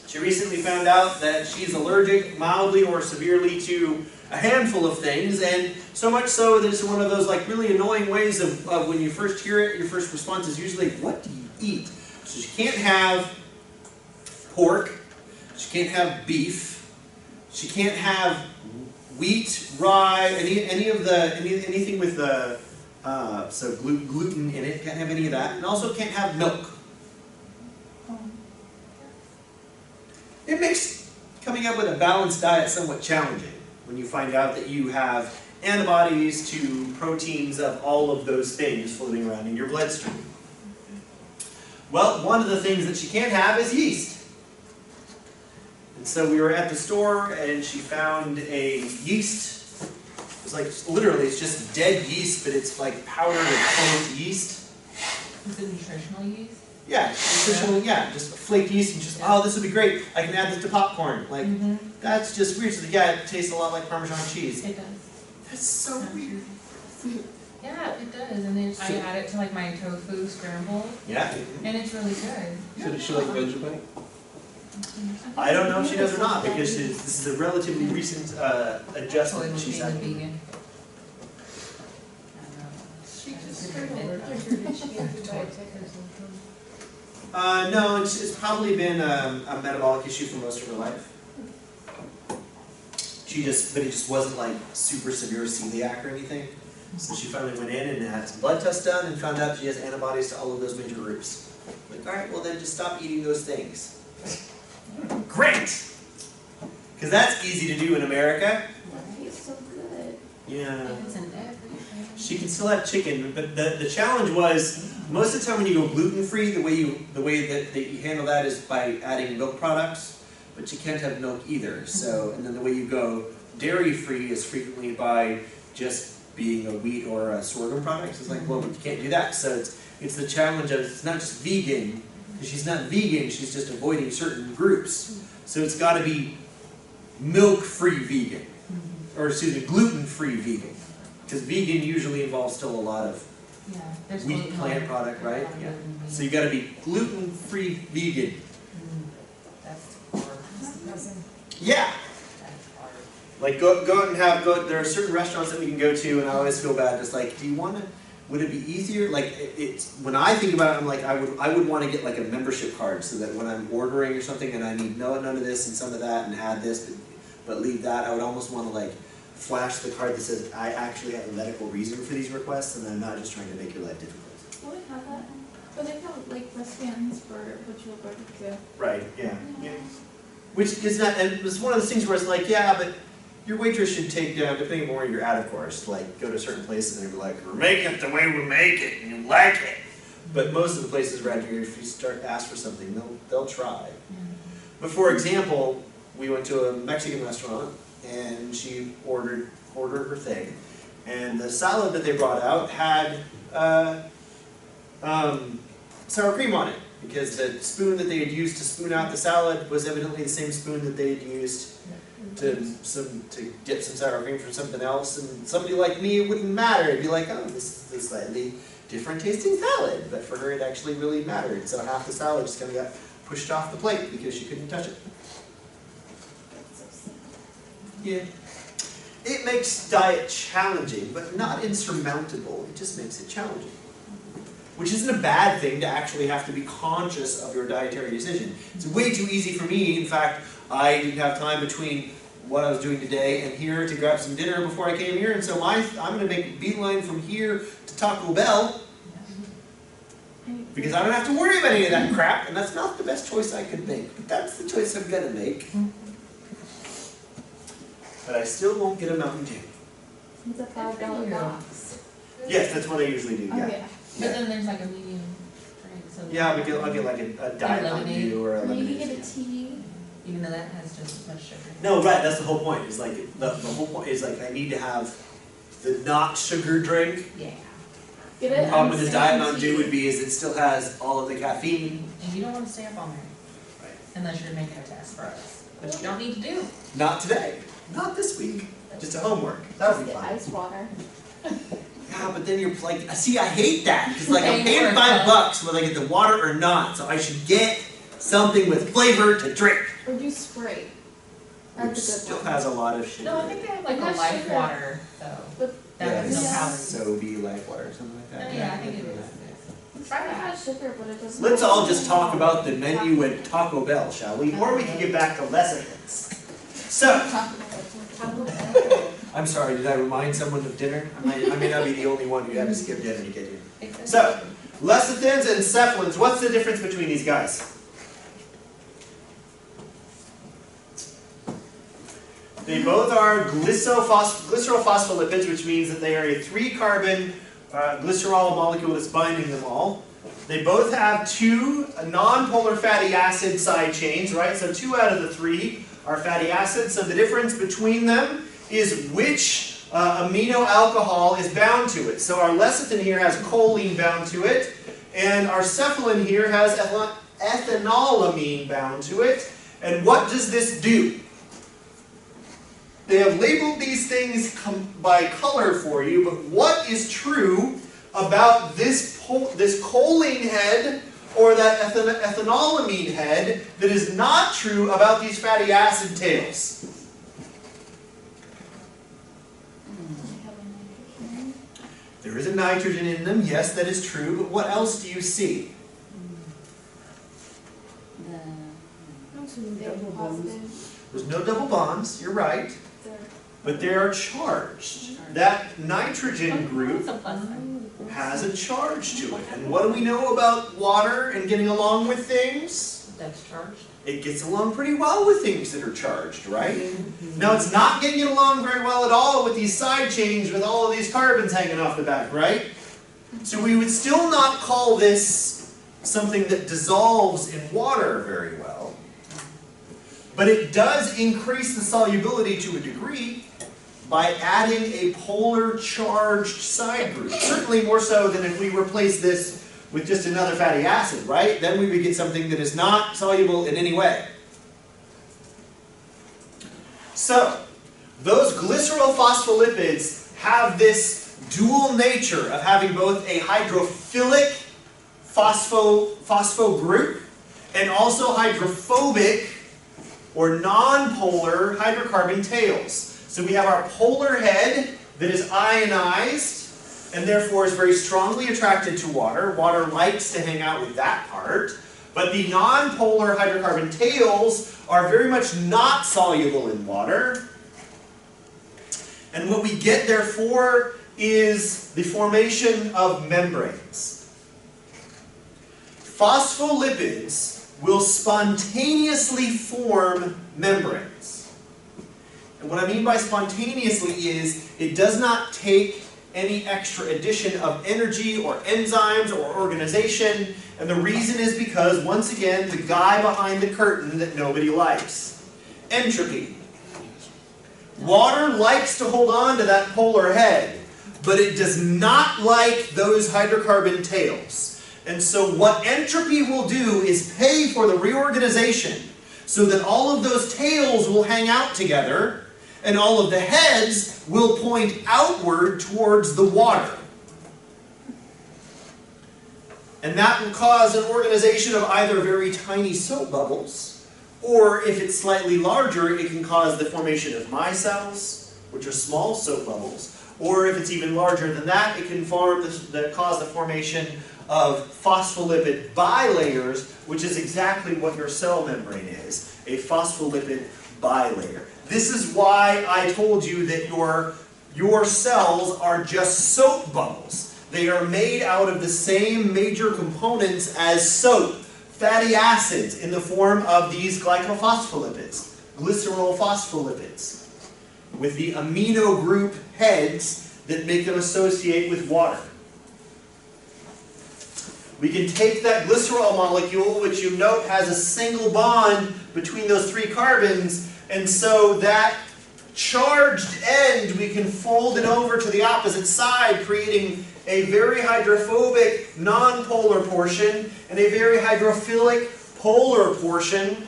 She recently found out that she's allergic mildly or severely to a handful of things, and so much so that it's one of those like really annoying ways of when you first hear it, your first response is usually, what do you eat? So she can't have pork, she can't have beef, she can't have wheat, rye, anything with the gluten in it, can't have any of that, and also can't have milk. It makes coming up with a balanced diet somewhat challenging when you find out that you have antibodies to proteins of all of those things floating around in your bloodstream. Well, one of the things that she can't have is yeast. And so we were at the store and she found a yeast. It's like, literally, it's just dead yeast, but it's like powdered or cloned yeast. Is it nutritional yeast? Yeah, nutritional, yeah, just flaked yeast and just, oh, this would be great. I can add this to popcorn. Like, that's just weird. So, yeah, it tastes a lot like Parmesan cheese. It does. That's so weird. Yeah, it does, and then I add it to like my tofu scramble, Yeah. and it's really good. Should she like Vegemite? I don't know if she does or not because this is a relatively recent adjustment that she's had. Vegan. She just straight over. Did she get the diabetic or something? No, it's probably been a metabolic issue for most of her life. But it just wasn't like super severe celiac or anything. So she finally went in and had some blood tests done and found out she has antibodies to all of those major groups. Like, all right, well then just stop eating those things. Great! Because that's easy to do in America. It's so good. Yeah. It's in everything. She can still have chicken, but the challenge was most of the time when you go gluten-free, the way that you handle that is by adding milk products, but you can't have milk either. So, and then the way you go dairy-free is frequently by just being a wheat or a sorghum product. It's like, well, but you can't do that. So it's the challenge of it's not just vegan, because she's not vegan, she's just avoiding certain groups. So it's got to be milk-free vegan, or excuse me, gluten-free vegan. Because vegan usually involves still a lot of wheat plant product, right? Yeah. So you got to be gluten-free vegan. That's hard. Yeah. Like go out and there are certain restaurants that we can go to, and I always feel bad. It's like, do you want to? Would it be easier? Like it's when I think about it, I'm like, I would want to get like a membership card so that when I'm ordering or something, and I need none of this and some of that, and add this, but leave that. I would almost want to like flash the card that says I actually have a medical reason for these requests, and I'm not just trying to make your life difficult. Well, they have that. But they have like wristbands for what you'll go to. Right. Yeah. Yeah. Which is not, and it's one of those things where it's like, yeah, but your waitress should take down, depending on where you're at, of course, like go to certain places and they're like, we're making it the way we make it, and you like it. But most of the places around here, if you start to ask for something, they'll try. But for example, we went to a Mexican restaurant, and she ordered her thing, and the salad that they brought out had sour cream on it, because the spoon that they had used to spoon out the salad was evidently the same spoon that they had used to get some sour cream from something else. And somebody like me, it wouldn't matter. It'd be like, oh, this is a slightly different tasting salad. But for her, it actually really mattered. So half the salad just kind of got pushed off the plate because she couldn't touch it. Yeah. It makes diet challenging, but not insurmountable. It just makes it challenging. Which isn't a bad thing to actually have to be conscious of your dietary decision. It's way too easy for me. In fact, I didn't have time between what I was doing today and here to grab some dinner before I came here, and so I'm going to make a beeline from here to Taco Bell because I don't have to worry about any of that crap, and that's not the best choice I could make, but that's the choice I'm going to make. But I still won't get a Mountain Dew. It's a $5 box. Yes, that's what I usually do, yeah. Okay. But then there's like a medium drink. So Yeah, I'll get like a Diet Mountain Dew or a Or you lemonade. can get a tea. even though that has just as much sugar. No, right, that's the whole point. Is like the whole point is like I need to have the not sugar drink. Yeah. Get The it. problem with the Diet Mountain Dew would be is it still has all of the caffeine. And you don't want to stay up all night. Right. Unless you're making a test for us. Which you don't need to do. Not today. Not this week. Just a homework. That would be Get fine. ice water. Yeah, but then you're like, see, I hate that. Because like I'm Paying paying for a $5 whether I get the water or not. So I should get something with flavor to drink. Or do Sprite. Which That's a good still one. has a lot of sugar. No, I think they have like I'm a not life sure. water though. But That has no Yeah. calories. So be life water or something like that. Oh, yeah, I think it is. Sprite has sugar, but it doesn't. Let's all just talk about the menu at Taco Bell, shall we? Or we can get back to lessons. So, I'm sorry, did I remind someone of dinner? I may not be the only one who had to skip dinner to get here. So, lecithins and cephalins, what's the difference between these guys? They both are glycerophospholipids, which means that they are a 3-carbon glycerol molecule that's binding them all. They both have 2 non-polar fatty acid side chains, right? So 2 out of the 3 are fatty acids. So the difference between them is which amino alcohol is bound to it. So our lecithin here has choline bound to it, And our cephalin here has ethanolamine bound to it. And what does this do? They have labeled these things by color for you, but what is true about this choline head or that ethanolamine head that is not true about these fatty acid tails? There is a nitrogen in them, yes, that is true, but what else do you see? There's no double bonds, you're right, but they are charged. That nitrogen group has a charge to it. And what do we know about water and getting along with things? That's charged. It gets along pretty well with things that are charged, right? Now it's not getting along very well at all with these side chains with all of these carbons hanging off the back, right? So we would still not call this something that dissolves in water very well. But it does increase the solubility to a degree by adding a polar charged side group. Certainly more so than if we replace this with just another fatty acid, right? Then we would get something that is not soluble in any way. So, those glycerol phospholipids have this dual nature of having both a hydrophilic phospho group and also hydrophobic or non-polar hydrocarbon tails. So we have our polar head that is ionized and therefore is very strongly attracted to water. Water likes to hang out with that part. But the non-polar hydrocarbon tails are very much not soluble in water. And what we get therefore is the formation of membranes. Phospholipids will spontaneously form membranes. And what I mean by spontaneously is it does not take any extra addition of energy or enzymes or organization. And the reason is because, once again, the guy behind the curtain that nobody likes. Entropy. Water likes to hold on to that polar head, but it does not like those hydrocarbon tails. And so what entropy will do is pay for the reorganization so that all of those tails will hang out together and all of the heads will point outward towards the water. And that will cause an organization of either very tiny soap bubbles, or if it's slightly larger, it can cause the formation of micelles, which are small soap bubbles, or if it's even larger than that, it can cause the formation of phospholipid bilayers, which is exactly what your cell membrane is, a phospholipid bilayer. This is why I told you that your cells are just soap bubbles. They are made out of the same major components as soap, fatty acids in the form of these glycophospholipids, glycerol phospholipids, with the amino group heads that make them associate with water. We can take that glycerol molecule, which you note has a single bond between those three carbons, and so that charged end, we can fold it over to the opposite side, creating a very hydrophobic non-polar portion and a very hydrophilic polar portion,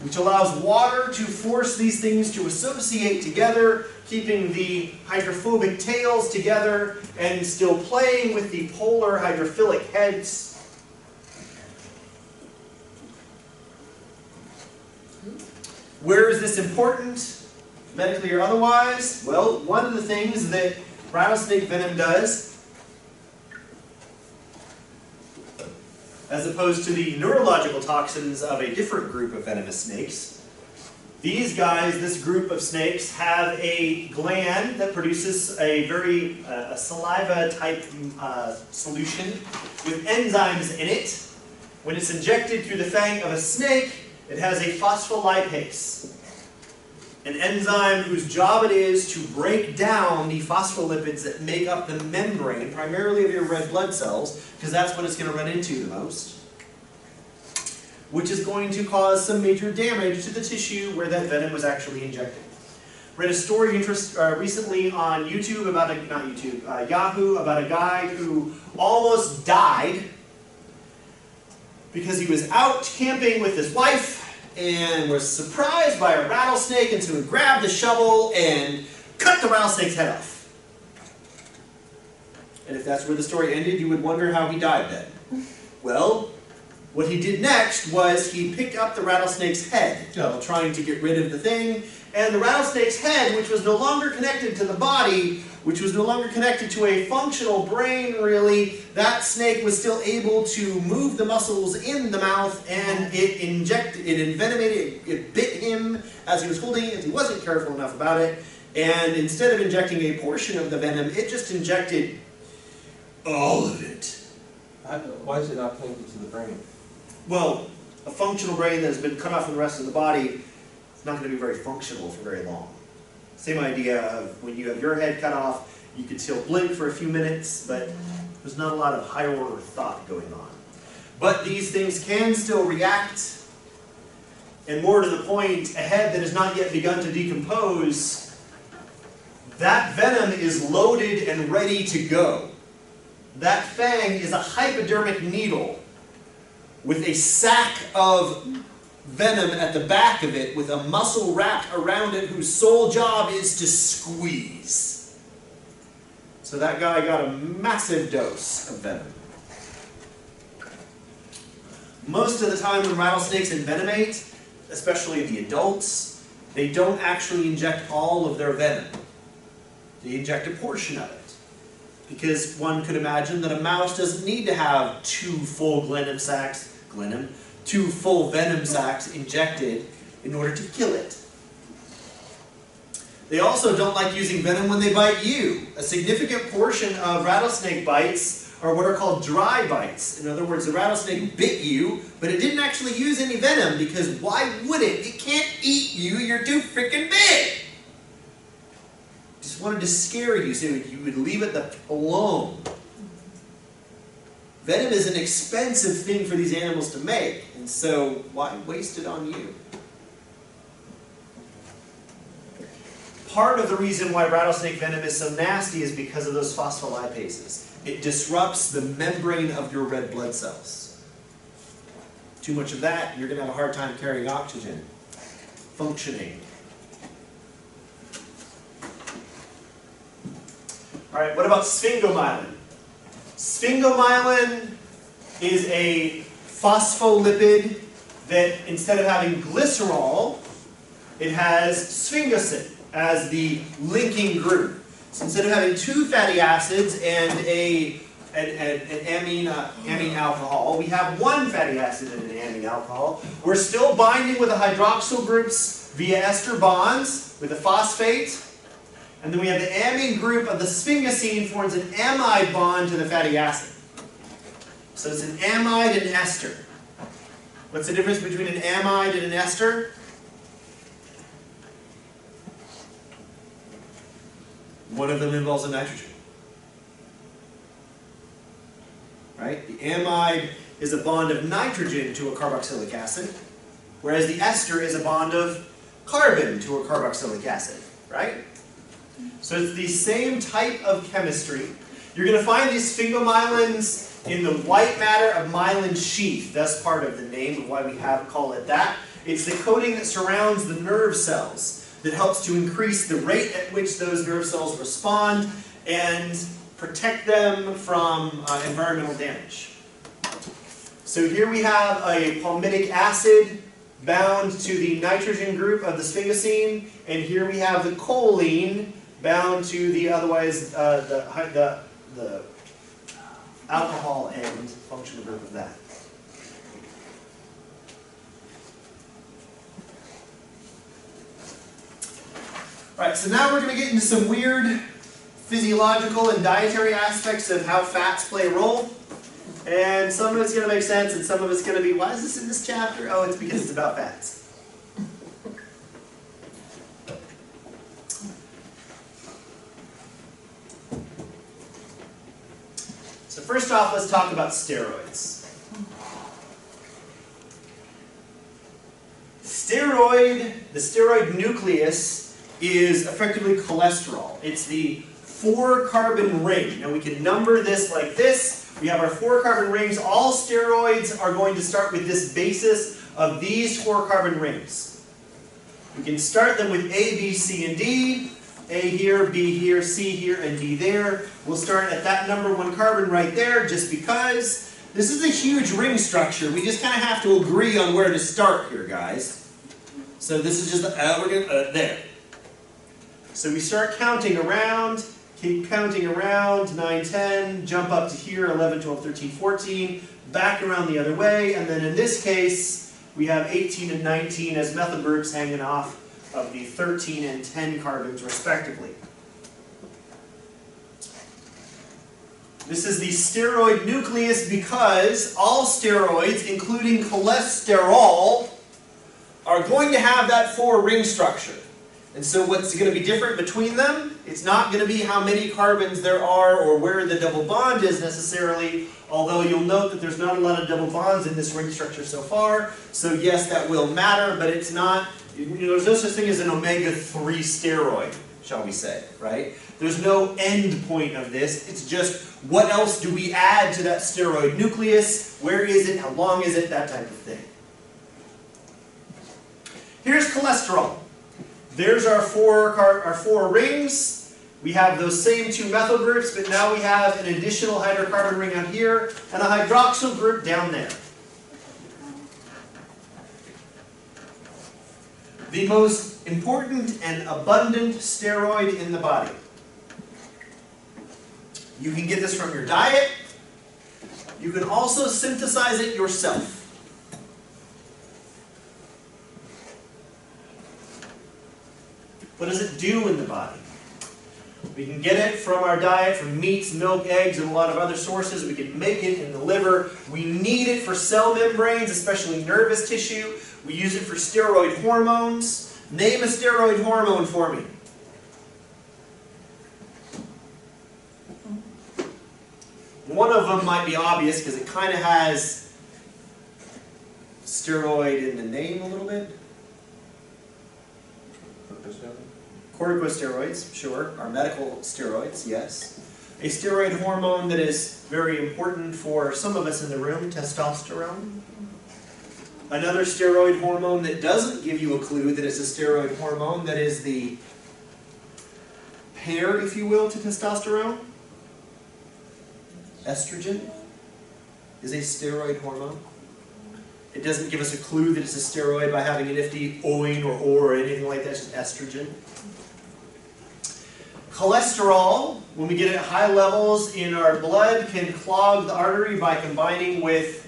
which allows water to force these things to associate together, keeping the hydrophobic tails together and still playing with the polar hydrophilic heads. Where is this important, medically or otherwise? Well, one of the things that rattlesnake venom does, as opposed to the neurological toxins of a different group of venomous snakes, these guys, this group of snakes, have a gland that produces a very saliva-type solution with enzymes in it. When it's injected through the fang of a snake, it has a phospholipase, an enzyme whose job it is to break down the phospholipids that make up the membrane, primarily of your red blood cells, because that's what it's going to run into the most, which is going to cause some major damage to the tissue where that venom was actually injected. Read a story recently on YouTube about Yahoo, about a guy who almost died because he was out camping with his wife and was surprised by a rattlesnake, and so he grabbed the shovel and cut the rattlesnake's head off. And if that's where the story ended, you would wonder how he died then. Well, what he did next was he picked up the rattlesnake's head while trying to get rid of the thing, and the rattlesnake's head, which was no longer connected to the body, which was no longer connected to a functional brain really, that snake was still able to move the muscles in the mouth, and it envenomated, it bit him as he was holding it, he wasn't careful enough about it, and instead of injecting a portion of the venom, it just injected all of it. Why is it not connected to the brain? Well, a functional brain that has been cut off from the rest of the body is not going to be very functional for very long. Same idea of when you have your head cut off, you could still blink for a few minutes, but there's not a lot of higher order thought going on. But these things can still react, and more to the point, a head that has not yet begun to decompose, that venom is loaded and ready to go. That fang is a hypodermic needle with a sac of venom at the back of it with a muscle wrapped around it whose sole job is to squeeze. So that guy got a massive dose of venom. Most of the time when rattlesnakes envenomate, especially the adults, they don't actually inject all of their venom. They inject a portion of it. Because one could imagine that a mouse doesn't need to have two full venom sacs injected in order to kill it. They also don't like using venom when they bite you. A significant portion of rattlesnake bites are what are called dry bites. In other words, the rattlesnake bit you, but it didn't actually use any venom, because why would it? It can't eat you, you're too freaking big! Just wanted to scare you so you would leave it alone. Venom is an expensive thing for these animals to make, and so why waste it on you? Part of the reason why rattlesnake venom is so nasty is because of those phospholipases. It disrupts the membrane of your red blood cells. Too much of that, you're going to have a hard time carrying oxygen, functioning. All right, what about sphingomyelin? Sphingomyelin is a phospholipid that instead of having glycerol, it has sphingosine as the linking group. So instead of having two fatty acids and an amine alcohol, we have one fatty acid and an amine alcohol. We're still binding with the hydroxyl groups via ester bonds with a phosphate. And then we have the amine group of the sphingosine forms an amide bond to the fatty acid. So it's an amide and an ester. What's the difference between an amide and an ester? One of them involves a nitrogen. Right? The amide is a bond of nitrogen to a carboxylic acid, whereas the ester is a bond of carbon to a carboxylic acid. Right? So it's the same type of chemistry. You're going to find these sphingomyelins in the white matter of myelin sheath. That's part of the name of why we call it that. It's the coating that surrounds the nerve cells that helps to increase the rate at which those nerve cells respond and protect them from environmental damage. So here we have a palmitic acid bound to the nitrogen group of the sphingosine, and here we have the choline bound to the otherwise the alcohol end functional group of that. Alright, so now we're going to get into some weird physiological and dietary aspects of how fats play a role. And some of it's going to make sense, and some of it's going to be, why is this in this chapter? Oh, it's because it's about fats. So first off, let's talk about steroids. The steroid nucleus is effectively cholesterol. It's the 4-carbon ring. Now we can number this like this. We have our 4 carbon rings. All steroids are going to start with this basis of these 4 carbon rings. We can start them with A, B, C, and D. A here, B here, C here, and D there. We'll start at that number 1 carbon right there just because this is a huge ring structure. We just kind of have to agree on where to start here, guys. So this is just, there. So we start counting around, keep counting around, 9, 10, jump up to here, 11, 12, 13, 14, back around the other way, and then in this case, we have 18 and 19 as methyl groups hanging off of the 13 and 10 carbons respectively. This is the steroid nucleus because all steroids, including cholesterol, are going to have that 4 ring structure. And so what's going to be different between them? It's not going to be how many carbons there are or where the double bond is necessarily, although you'll note that there's not a lot of double bonds in this ring structure so far. So yes, that will matter, but it's not, there's no such thing as an omega-3 steroid, shall we say, right? There's no end point of this. It's just what else do we add to that steroid nucleus? Where is it? How long is it? That type of thing. Here's cholesterol. There's our 4 rings. We have those same 2 methyl groups, but now we have an additional hydrocarbon ring out here and a hydroxyl group down there. The most important and abundant steroid in the body. You can get this from your diet. You can also synthesize it yourself. What does it do in the body? We can get it from our diet, from meats, milk, eggs, and a lot of other sources. We can make it in the liver. We need it for cell membranes, especially nervous tissue. We use it for steroid hormones. Name a steroid hormone for me. One of them might be obvious because it kind of has steroid in the name a little bit. Corticosteroids, sure, are medical steroids, yes. A steroid hormone that is very important for some of us in the room, testosterone. Another steroid hormone that doesn't give you a clue that it's a steroid hormone, that is the pair, if you will, to testosterone. Estrogen is a steroid hormone. It doesn't give us a clue that it's a steroid by having a nifty oin or anything like that, it's just estrogen. Cholesterol, when we get it at high levels in our blood, can clog the artery by combining with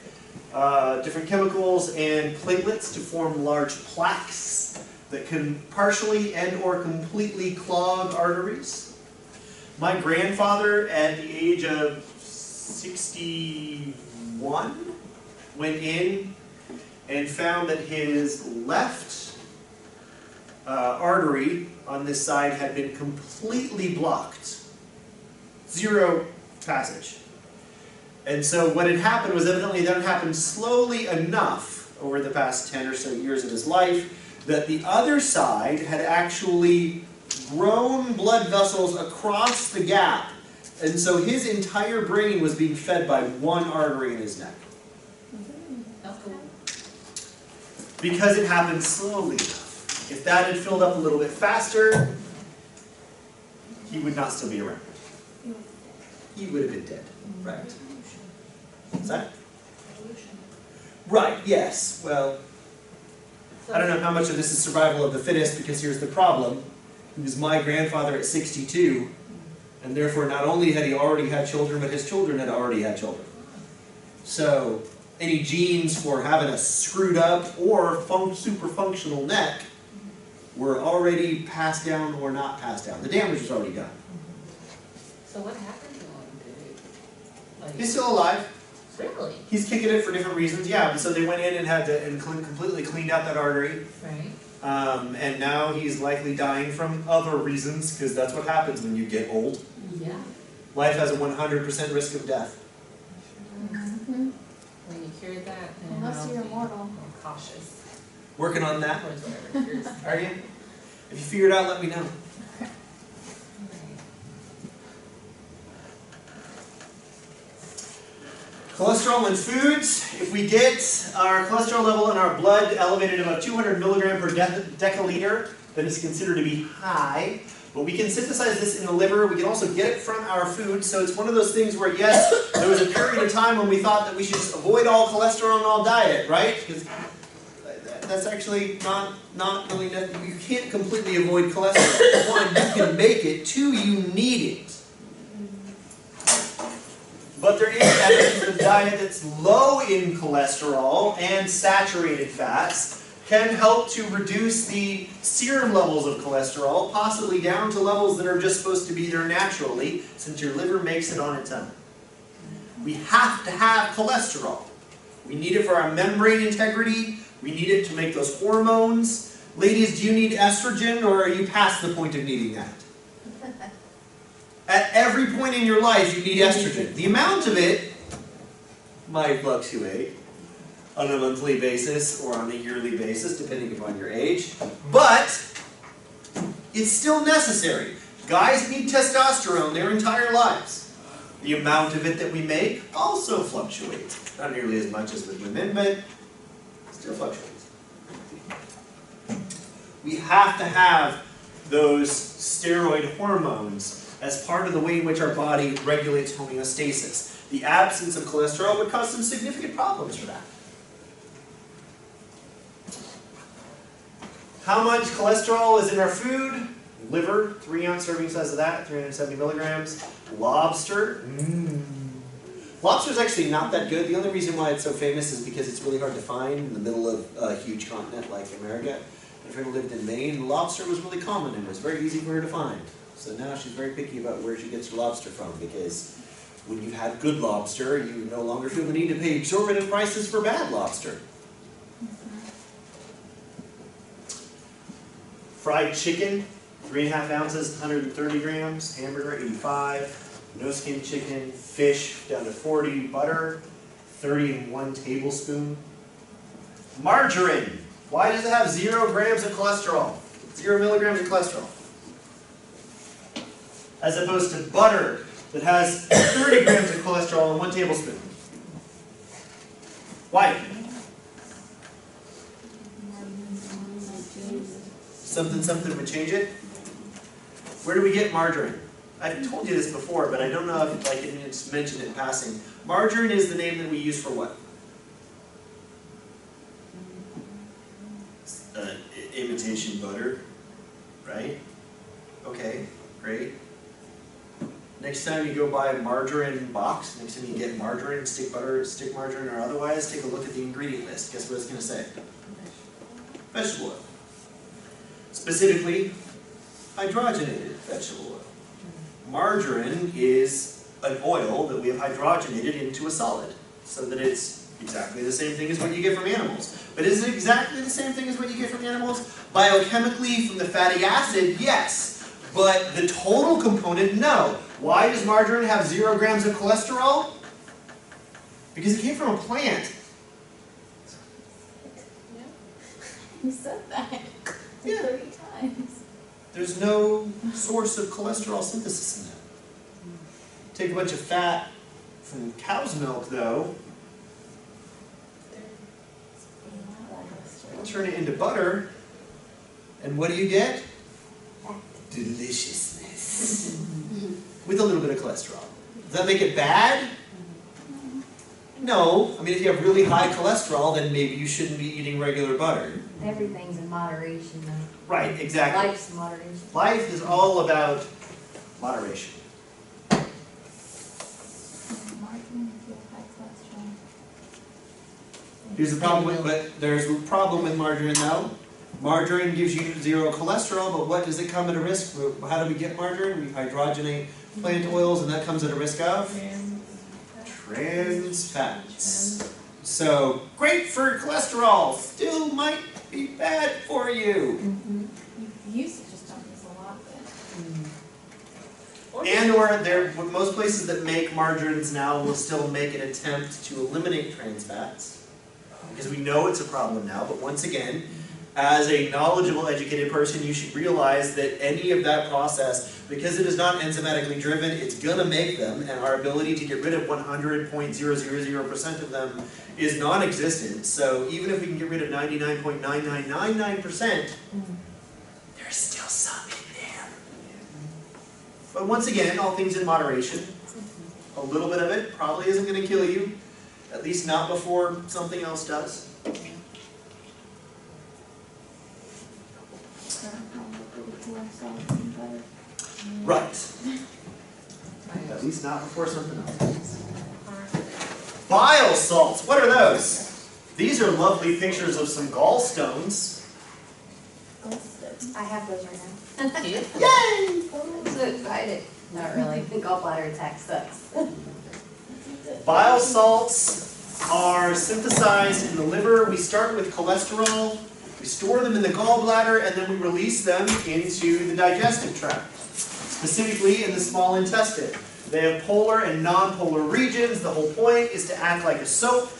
different chemicals and platelets to form large plaques that can partially and or completely clog arteries. My grandfather, at the age of 61, went in and found that his left artery on this side had been completely blocked. Zero passage. And so what had happened was evidently that had happened slowly enough over the past 10 or so years of his life that the other side had actually grown blood vessels across the gap. And so his entire brain was being fed by one artery in his neck. Because it happened slowly enough. If that had filled up a little bit faster, he would not still be around. He would have been dead. Right. What's that? Right, yes. Well, I don't know how much of this is survival of the fittest, because here's the problem. He was my grandfather at 62, and therefore not only had he already had children, but his children had already had children. So any genes for having a screwed up or super functional neck were already passed down or not passed down. The damage was already done. So what happened to him? He's still alive. Really? He's kicking it for different reasons, yeah. So they went in and had to completely cleaned out that artery. Right. And now he's likely dying from other reasons, because that's what happens when you get old. Yeah. Life has a 100% risk of death. Mm-hmm. When you hear that, then Unless you're immortal. more cautious. Working on that. Are you? If you figure it out, let me know. Cholesterol in foods. If we get our cholesterol level in our blood elevated above 200 milligram per deciliter, then it's considered to be high. But we can synthesize this in the liver. We can also get it from our food. So it's one of those things where, yes, there was a period of time when we thought that we should just avoid all cholesterol in all diet, right? Because that's actually not really necessary. You can't completely avoid cholesterol. One, you can make it. Two, you need it. But there is evidence that a diet that's low in cholesterol and saturated fats can help to reduce the serum levels of cholesterol, possibly down to levels that are just supposed to be there naturally, since your liver makes it on its own. We have to have cholesterol. We need it for our membrane integrity. We need it to make those hormones. Ladies, do you need estrogen, or are you past the point of needing that? At every point in your life, you need estrogen. The amount of it might fluctuate on a monthly basis or on a yearly basis, depending upon your age. But it's still necessary. Guys need testosterone their entire lives. The amount of it that we make also fluctuates. Not nearly as much as with women, but still fluctuates. We have to have those steroid hormones as part of the way in which our body regulates homeostasis. The absence of cholesterol would cause some significant problems for that. How much cholesterol is in our food? Liver, 3-ounce serving size of that, 370 milligrams. Lobster. Lobster is actually not that good. The only reason why it's so famous is because it's really hard to find in the middle of a huge continent like America. If you ever lived in Maine, lobster was really common and it was very easy for her to find. So now she's very picky about where she gets her lobster from, because when you've had good lobster, you no longer feel the need to pay exorbitant prices for bad lobster. Fried chicken, 3.5 ounces, 130 grams. Hamburger, 85. No skin chicken. Fish, down to 40. Butter, 31 tablespoon. Margarine. Why does it have 0 grams of cholesterol? 0 milligrams of cholesterol. As opposed to butter that has 30 grams of cholesterol in 1 tablespoon. Why? Something would change it? Where do we get margarine? I've told you this before, but I don't know if I can just mention it in passing. Margarine is the name that we use for what? Imitation butter, right? Okay, great. Next time you go buy a margarine box, next time you get margarine, stick butter, stick margarine, or otherwise, take a look at the ingredient list. Guess what it's going to say? Vegetable oil. Specifically, hydrogenated vegetable oil. Margarine is an oil that we have hydrogenated into a solid, so that it's exactly the same thing as what you get from animals. But is it exactly the same thing as what you get from animals? Biochemically, from the fatty acid, yes. But the total component, no. Why does margarine have 0 grams of cholesterol? Because it came from a plant. You said that Yeah. 30 times. There's no source of cholesterol synthesis in that. Take a bunch of fat from cow's milk, though, turn it into butter, and what do you get? Deliciousness. With a little bit of cholesterol. Does that make it bad? No. I mean, if you have really high cholesterol, then maybe you shouldn't be eating regular butter. Everything's in moderation, though. Right, exactly. Life's in moderation. Life is all about moderation. Margarine with high cholesterol. Here's the problem with, but there's a problem with margarine though. Margarine gives you 0 cholesterol, but what does it come at a risk? How do we get margarine? We hydrogenate plant oils, and that comes at a risk of trans fats. So, great for cholesterol, still might be bad for you. You used to just dump this a lot, but. And or most places that make margarines now will still make an attempt to eliminate trans fats, because we know it's a problem now, but once again, as a knowledgeable, educated person, you should realize that any of that process, because it is not enzymatically driven, it's gonna make them, and our ability to get rid of 100.000% of them is non-existent. So even if we can get rid of 99.9999%, there's still some in there. But once again, all things in moderation. A little bit of it probably isn't gonna kill you, at least not before something else does. Right. At least not before something else. Bile salts, what are those? These are lovely pictures of some gallstones. I have those right now. Yeah. Yay! I'm so excited. Not really. The gallbladder attack sucks. Bile salts are synthesized in the liver. We start with cholesterol, we store them in the gallbladder, and then we release them into the digestive tract, specifically in the small intestine. They have polar and non-polar regions. The whole point is to act like a soap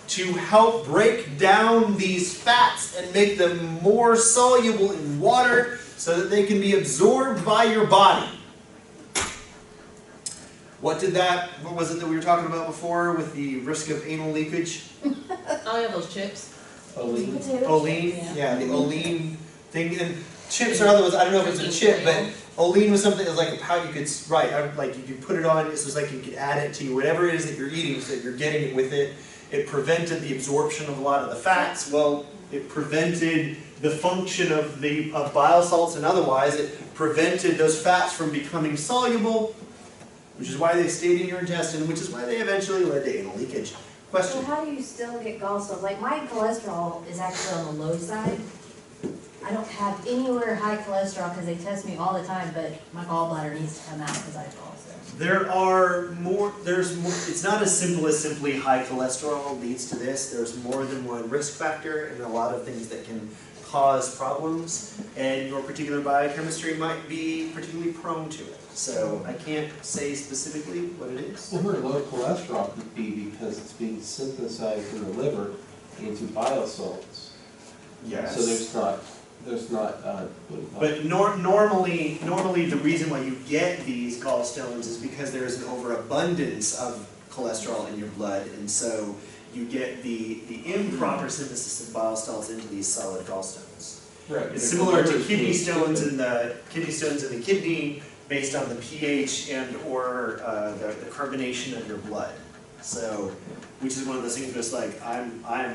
to help break down these fats and make them more soluble in water so that they can be absorbed by your body. What was it that we were talking about before with the risk of anal leakage? Oh, yeah, those chips. Olean. Olean? Yeah. Yeah, the olean thing. And chips are other ones. I don't know if it's a chip, but olean was something that was like a powder you could, like you could put it on. This was like you could add it to whatever it is that you're eating so that you're getting it with it. It prevented the absorption of a lot of the fats. Well, it prevented the function of bile salts and otherwise. It prevented those fats from becoming soluble, which is why they stayed in your intestine, which is why they eventually led to anal leakage. Question? So how do you still get gallstones? Like my cholesterol is actually on the low side. I don't have anywhere high cholesterol because they test me all the time, but my gallbladder needs to come out because I have gallstones. There's more, it's not as simple as simply high cholesterol leads to this. There's more than one risk factor and a lot of things that can cause problems, and your particular biochemistry might be particularly prone to it. So I can't say specifically what it is. Well, where low cholesterol could be because it's being synthesized in the liver into bile salts. Yes. So there's not. But normally the reason why you get these gallstones is because there is an overabundance of cholesterol in your blood, and so you get the improper synthesis of bile salts into these solid gallstones. Right. It's similar to kidney stones in the kidney based on the pH and or the carbonation of your blood. So, which is one of those things where it's like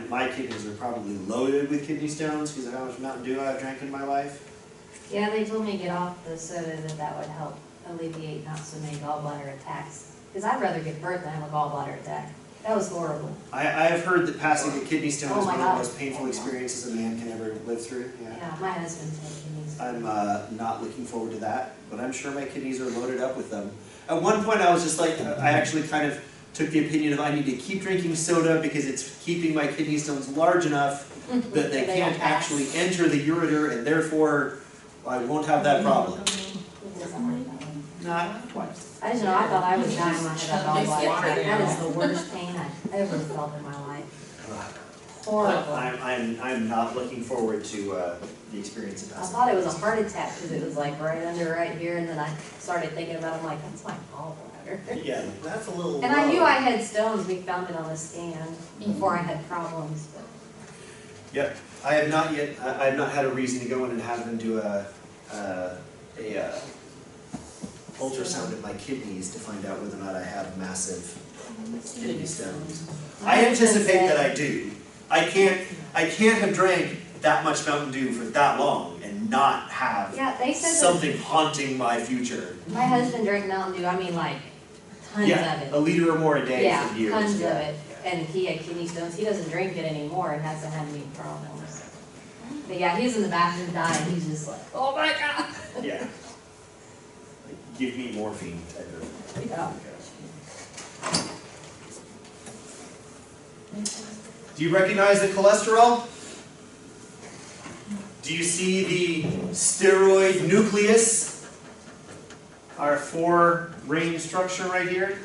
my kidneys are probably loaded with kidney stones because of how much Mountain Dew I've drank in my life. Yeah, they told me to get off the soda that would help alleviate not so many gallbladder attacks. Because I'd rather give birth than have a gallbladder attack. That was horrible. I have heard that passing a kidney stone is Oh my one of the God. most painful experiences a man can ever live through. Yeah, my husband's had kidneys. I'm not looking forward to that, but I'm sure my kidneys are loaded up with them. At one point I was just like, I actually kind of took the opinion of I need to keep drinking soda because it's keeping my kidney stones large enough that they can't actually enter the ureter, and therefore I won't have that problem. Not quite. I just know, I thought I was dying when I had a gallbladder attack. That down. is the worst pain I've ever felt in my life. Horrible. I'm not looking forward to the experience of I passing. thought it was a heart attack because it was like right under right here, and then I started thinking about it, I'm like, that's my gallbladder. Yeah, that's a little And I low. knew I had stones, we found it on the scan before I had problems, but. Yep, I have not yet. I have not had a reason to go in and have them do a ultrasound of my kidneys to find out whether or not I have massive kidney stones. I anticipate that I do. I can't have drank that much Mountain Dew for that long and not have Yeah, they said that something haunting my future. my husband drank Mountain Dew, I mean like tons Yeah, of it. a liter or more a day Yeah, for years. tons of yeah. it. And he had kidney stones. He doesn't drink it anymore and hasn't had any problems. But yeah, he was in the bathroom dying. He's just like, oh my God. Yeah. Like, give me morphine type of. Yeah. Do you recognize the cholesterol? Do you see the steroid nucleus? Our 4-ring structure right here.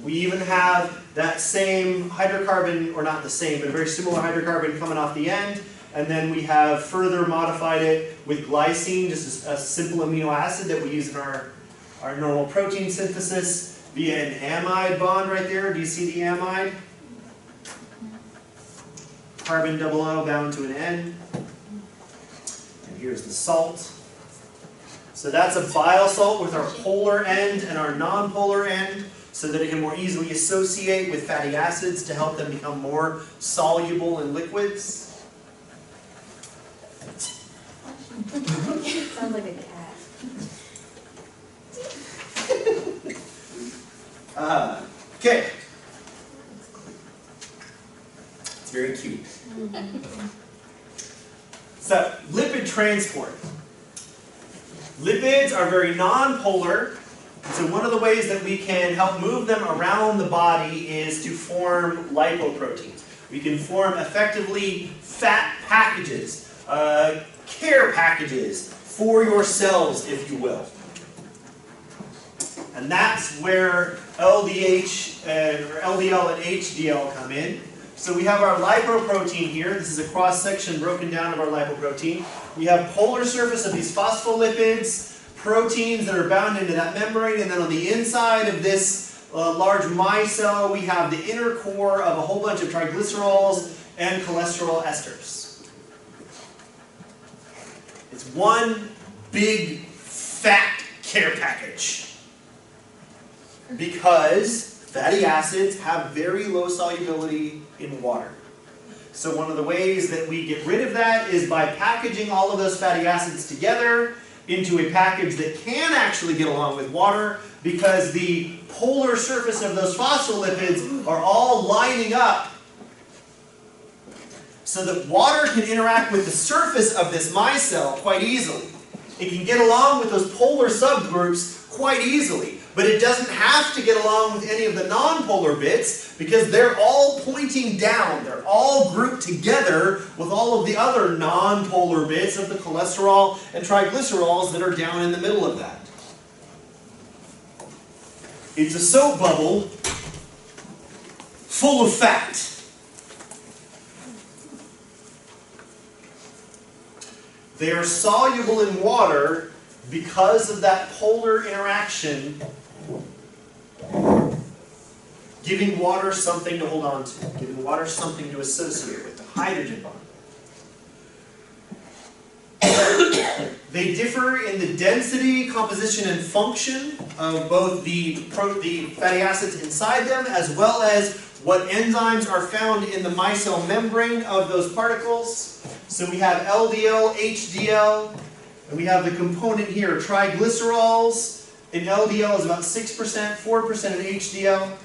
We even have that same hydrocarbon, or not the same, but a very similar hydrocarbon coming off the end. And then we have further modified it with glycine, just a simple amino acid that we use in our normal protein synthesis via an amide bond right there. Do you see the amide? Carbon double O bound to an N. And here's the salt. So that's a bile salt with our polar end and our non-polar end, so that it can more easily associate with fatty acids to help them become more soluble in liquids. Sounds like a cat. Okay. It's very cute. So, lipid transport. Lipids are very non-polar, so one of the ways that we can help move them around the body is to form lipoproteins. We can form effectively fat packages, care packages for your cells, if you will. And that's where LDH or LDL and HDL come in. So we have our lipoprotein here. This is a cross-section broken down of our lipoprotein. We have polar surface of these phospholipids, proteins that are bound into that membrane, and then on the inside of this large micelle, we have the inner core of a whole bunch of triglycerols and cholesterol esters. It's one big fat care package. Because fatty acids have very low solubility in water. So one of the ways that we get rid of that is by packaging all of those fatty acids together into a package that can actually get along with water, because the polar surface of those phospholipids are all lining up so that water can interact with the surface of this micelle quite easily. It can get along with those polar subgroups quite easily. But it doesn't have to get along with any of the non-polar bits, because they're all pointing down. They're all grouped together with all of the other non-polar bits of the cholesterol and triglycerols that are down in the middle of that. It's a soap bubble full of fat. They are soluble in water because of that polar interaction, giving water something to hold on to, giving water something to associate with, the hydrogen bond. They differ in the density, composition, and function of both the fatty acids inside them, as well as what enzymes are found in the micelle membrane of those particles. So we have LDL, HDL, and we have the component here, triglycerols. In LDL is about 6%, 4% in HDL.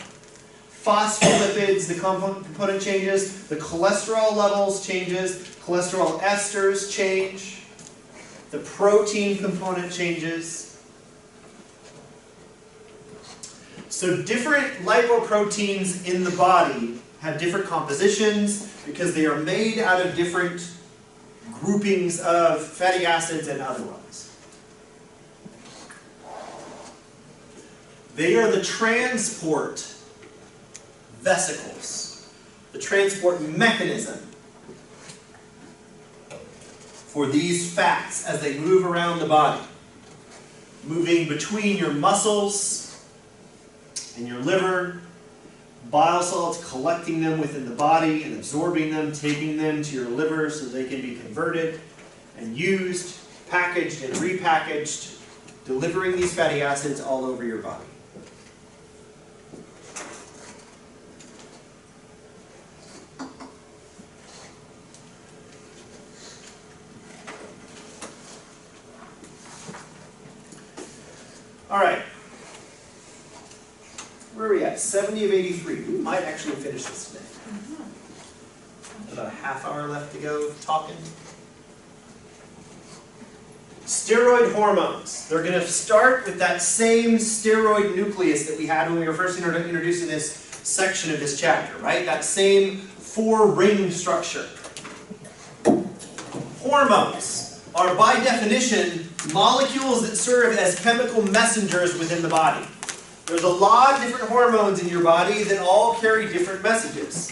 Phospholipids, the component changes. The cholesterol levels changes. Cholesterol esters change. The protein component changes. So different lipoproteins in the body have different compositions because they are made out of different groupings of fatty acids and otherwise. They are the transport vesicles, the transport mechanism for these fats as they move around the body, moving between your muscles and your liver, bile salts collecting them within the body and absorbing them, taking them to your liver so they can be converted and used, packaged and repackaged, delivering these fatty acids all over your body. All right. Where are we at? 70 of 83. We might actually finish this today. About a half hour left to go talking. Steroid hormones. They're going to start with that same steroid nucleus that we had when we were first introducing this section of this chapter, right? That same 4-ring structure. Hormones are by definition molecules that serve as chemical messengers within the body. There's a lot of different hormones in your body that all carry different messages.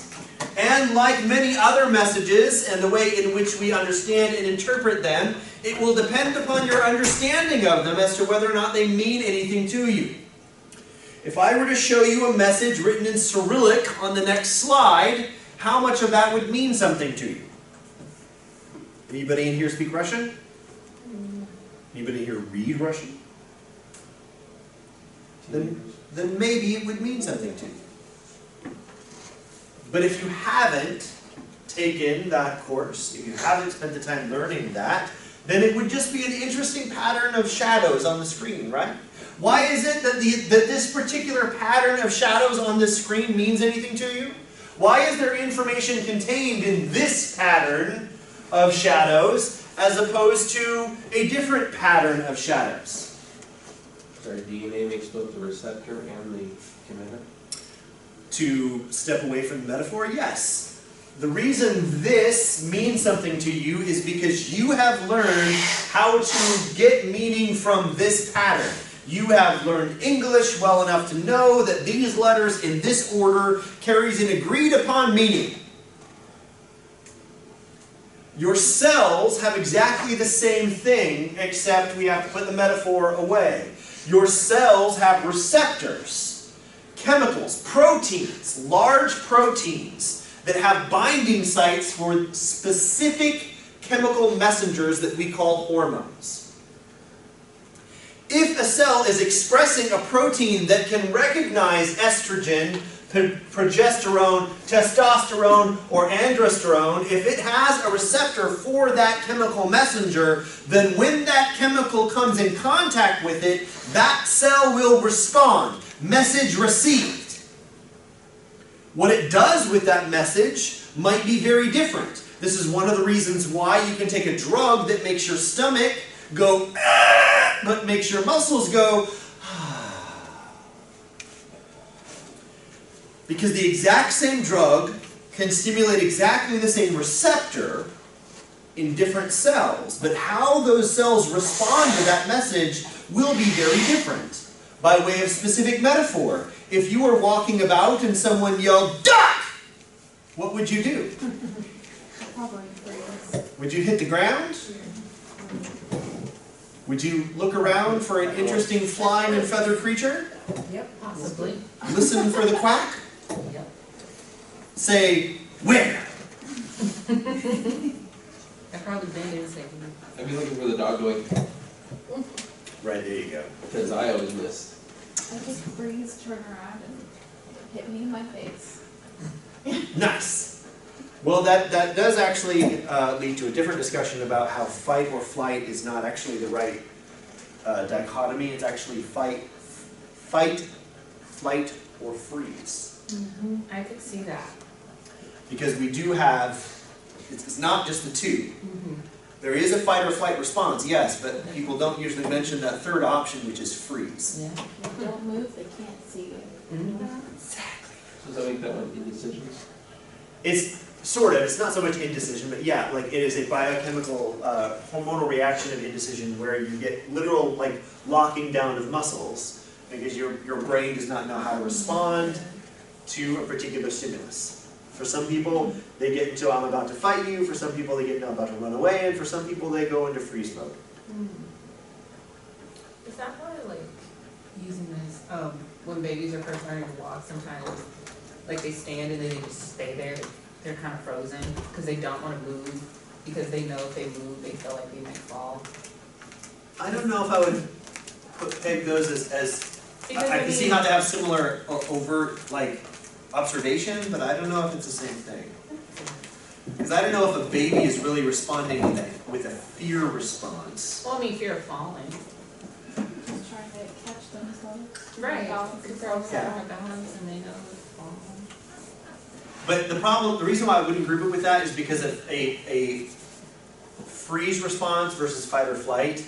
And like many other messages and the way in which we understand and interpret them, it will depend upon your understanding of them as to whether or not they mean anything to you. If I were to show you a message written in Cyrillic on the next slide, how much of that would mean something to you? Anybody in here speak Russian? Anybody here read Russian? Then maybe it would mean something to you. But if you haven't taken that course, if you haven't spent the time learning that, then it would just be an interesting pattern of shadows on the screen, right? Why is it that this particular pattern of shadows on this screen means anything to you? Why is there information contained in this pattern of shadows as opposed to a different pattern of shadows? Sorry, DNA makes both the receptor and the emitter? To step away from the metaphor, yes. The reason this means something to you is because you have learned how to get meaning from this pattern. You have learned English well enough to know that these letters in this order carries an agreed upon meaning. Your cells have exactly the same thing, except we have to put the metaphor away. Your cells have receptors, chemicals, proteins, large proteins that have binding sites for specific chemical messengers that we call hormones. If a cell is expressing a protein that can recognize estrogen, progesterone, testosterone, or androsterone, if it has a receptor for that chemical messenger, then when that chemical comes in contact with it, that cell will respond. Message received. What it does with that message might be very different. This is one of the reasons why you can take a drug that makes your stomach go, but makes your muscles go, because the exact same drug can stimulate exactly the same receptor in different cells, but how those cells respond to that message will be very different. By way of specific metaphor, if you were walking about and someone yelled, "Duck!" what would you do? Probably freeze. Would you hit the ground? Would you look around for an interesting flying and feathered creature? Yep, possibly. Listen for the quack? Yep. Say, "Where?" I've probably been in second. I'd be looking for the dog going, Right, there you go. because I always miss. I just freeze, turn around, and hit me in my face. Nice. Well, that does actually lead to a different discussion about how fight or flight is not actually the right dichotomy. It's actually fight, flight, or freeze. Mm-hmm. I could see that. Because we do have, it's not just the two. Mm-hmm. There is a fight or flight response, yes, but people don't usually mention that third option, which is freeze. Yeah. If you don't move, they can't see you. Mm-hmm. Exactly. Does that make that one indecision? It's sort of, it's not so much indecision, but yeah, like it is a biochemical hormonal reaction of indecision where you get literal like locking down of muscles because your brain does not know how to respond to a particular stimulus. For some people, they get into "I'm about to fight you," for some people they get into "I'm about to run away," and for some people they go into freeze mode. Is that why, like, using this, when babies are first learning to walk, sometimes, like, they stand and then they just stay there, they're kind of frozen, because they don't want to move, because they know if they move, they feel like they might fall? I don't know if I would peg those as Because, I can see how they have similar overt like observation, but I don't know if it's the same thing. Because I don't know if a baby is really responding with a fear response. Well, I mean, fear of falling. Just trying to catch themselves. Right. Balance Because themselves they're out. out of balance and they know it's falling. But the reason why I wouldn't group it with that is because a freeze response versus fight or flight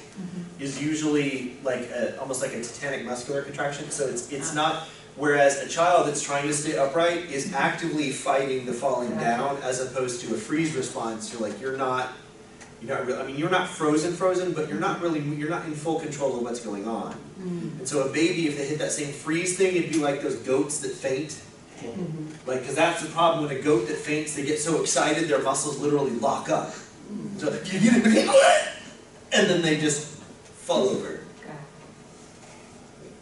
is usually like almost like a tetanic muscular contraction. So it's not. Whereas a child that's trying to stay upright is actively fighting the falling down, as opposed to a freeze response. You're not frozen, but you're not in full control of what's going on. And so a baby, if they hit that same freeze thing, it'd be like those goats that faint. Like, because that's the problem when a goat that faints, they get so excited their muscles literally lock up. So they're like, and then they just fall over.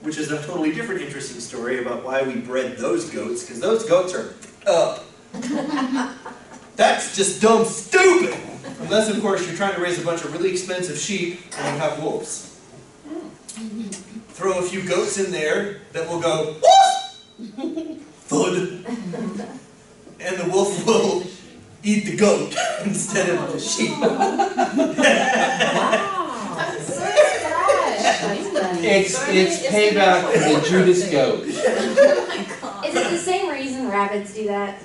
Which is a totally different interesting story about why we bred those goats, because those goats are up. That's just dumb stupid! Unless, of course, you're trying to raise a bunch of really expensive sheep and you have wolves. Throw a few goats in there that will go, woof! Thud. And the wolf will eat the goat instead of the sheep. Wow. That's so sad. It's payback for the Judas goat. Is it the same reason rabbits do that?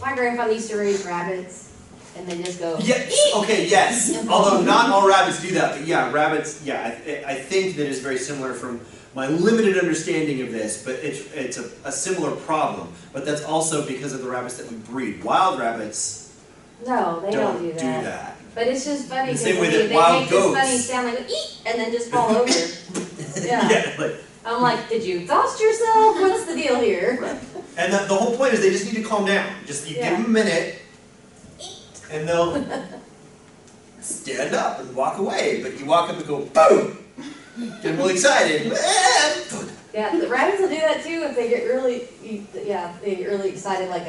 My grandfather used to raise rabbits, and they just go, Yeah, okay, yes. Although not all rabbits do that, but yeah, rabbits, yeah, I think that is very similar from my limited understanding of this, but it's a similar problem. But that's also because of the rabbits that we breed. Wild rabbits no, they don't do do that. that. But it's just funny The because same way they that wild make this goats- funny sound like eat and then just fall over. Yeah. Yeah, like, I'm like, did you exhaust yourself? What's the deal here? and the whole point is they just need to calm down. Just you Yeah. give them a minute, and they'll stand up and walk away. But you walk up and go boom, get really excited. Yeah, the rabbits will do that too if they get really, they get really excited like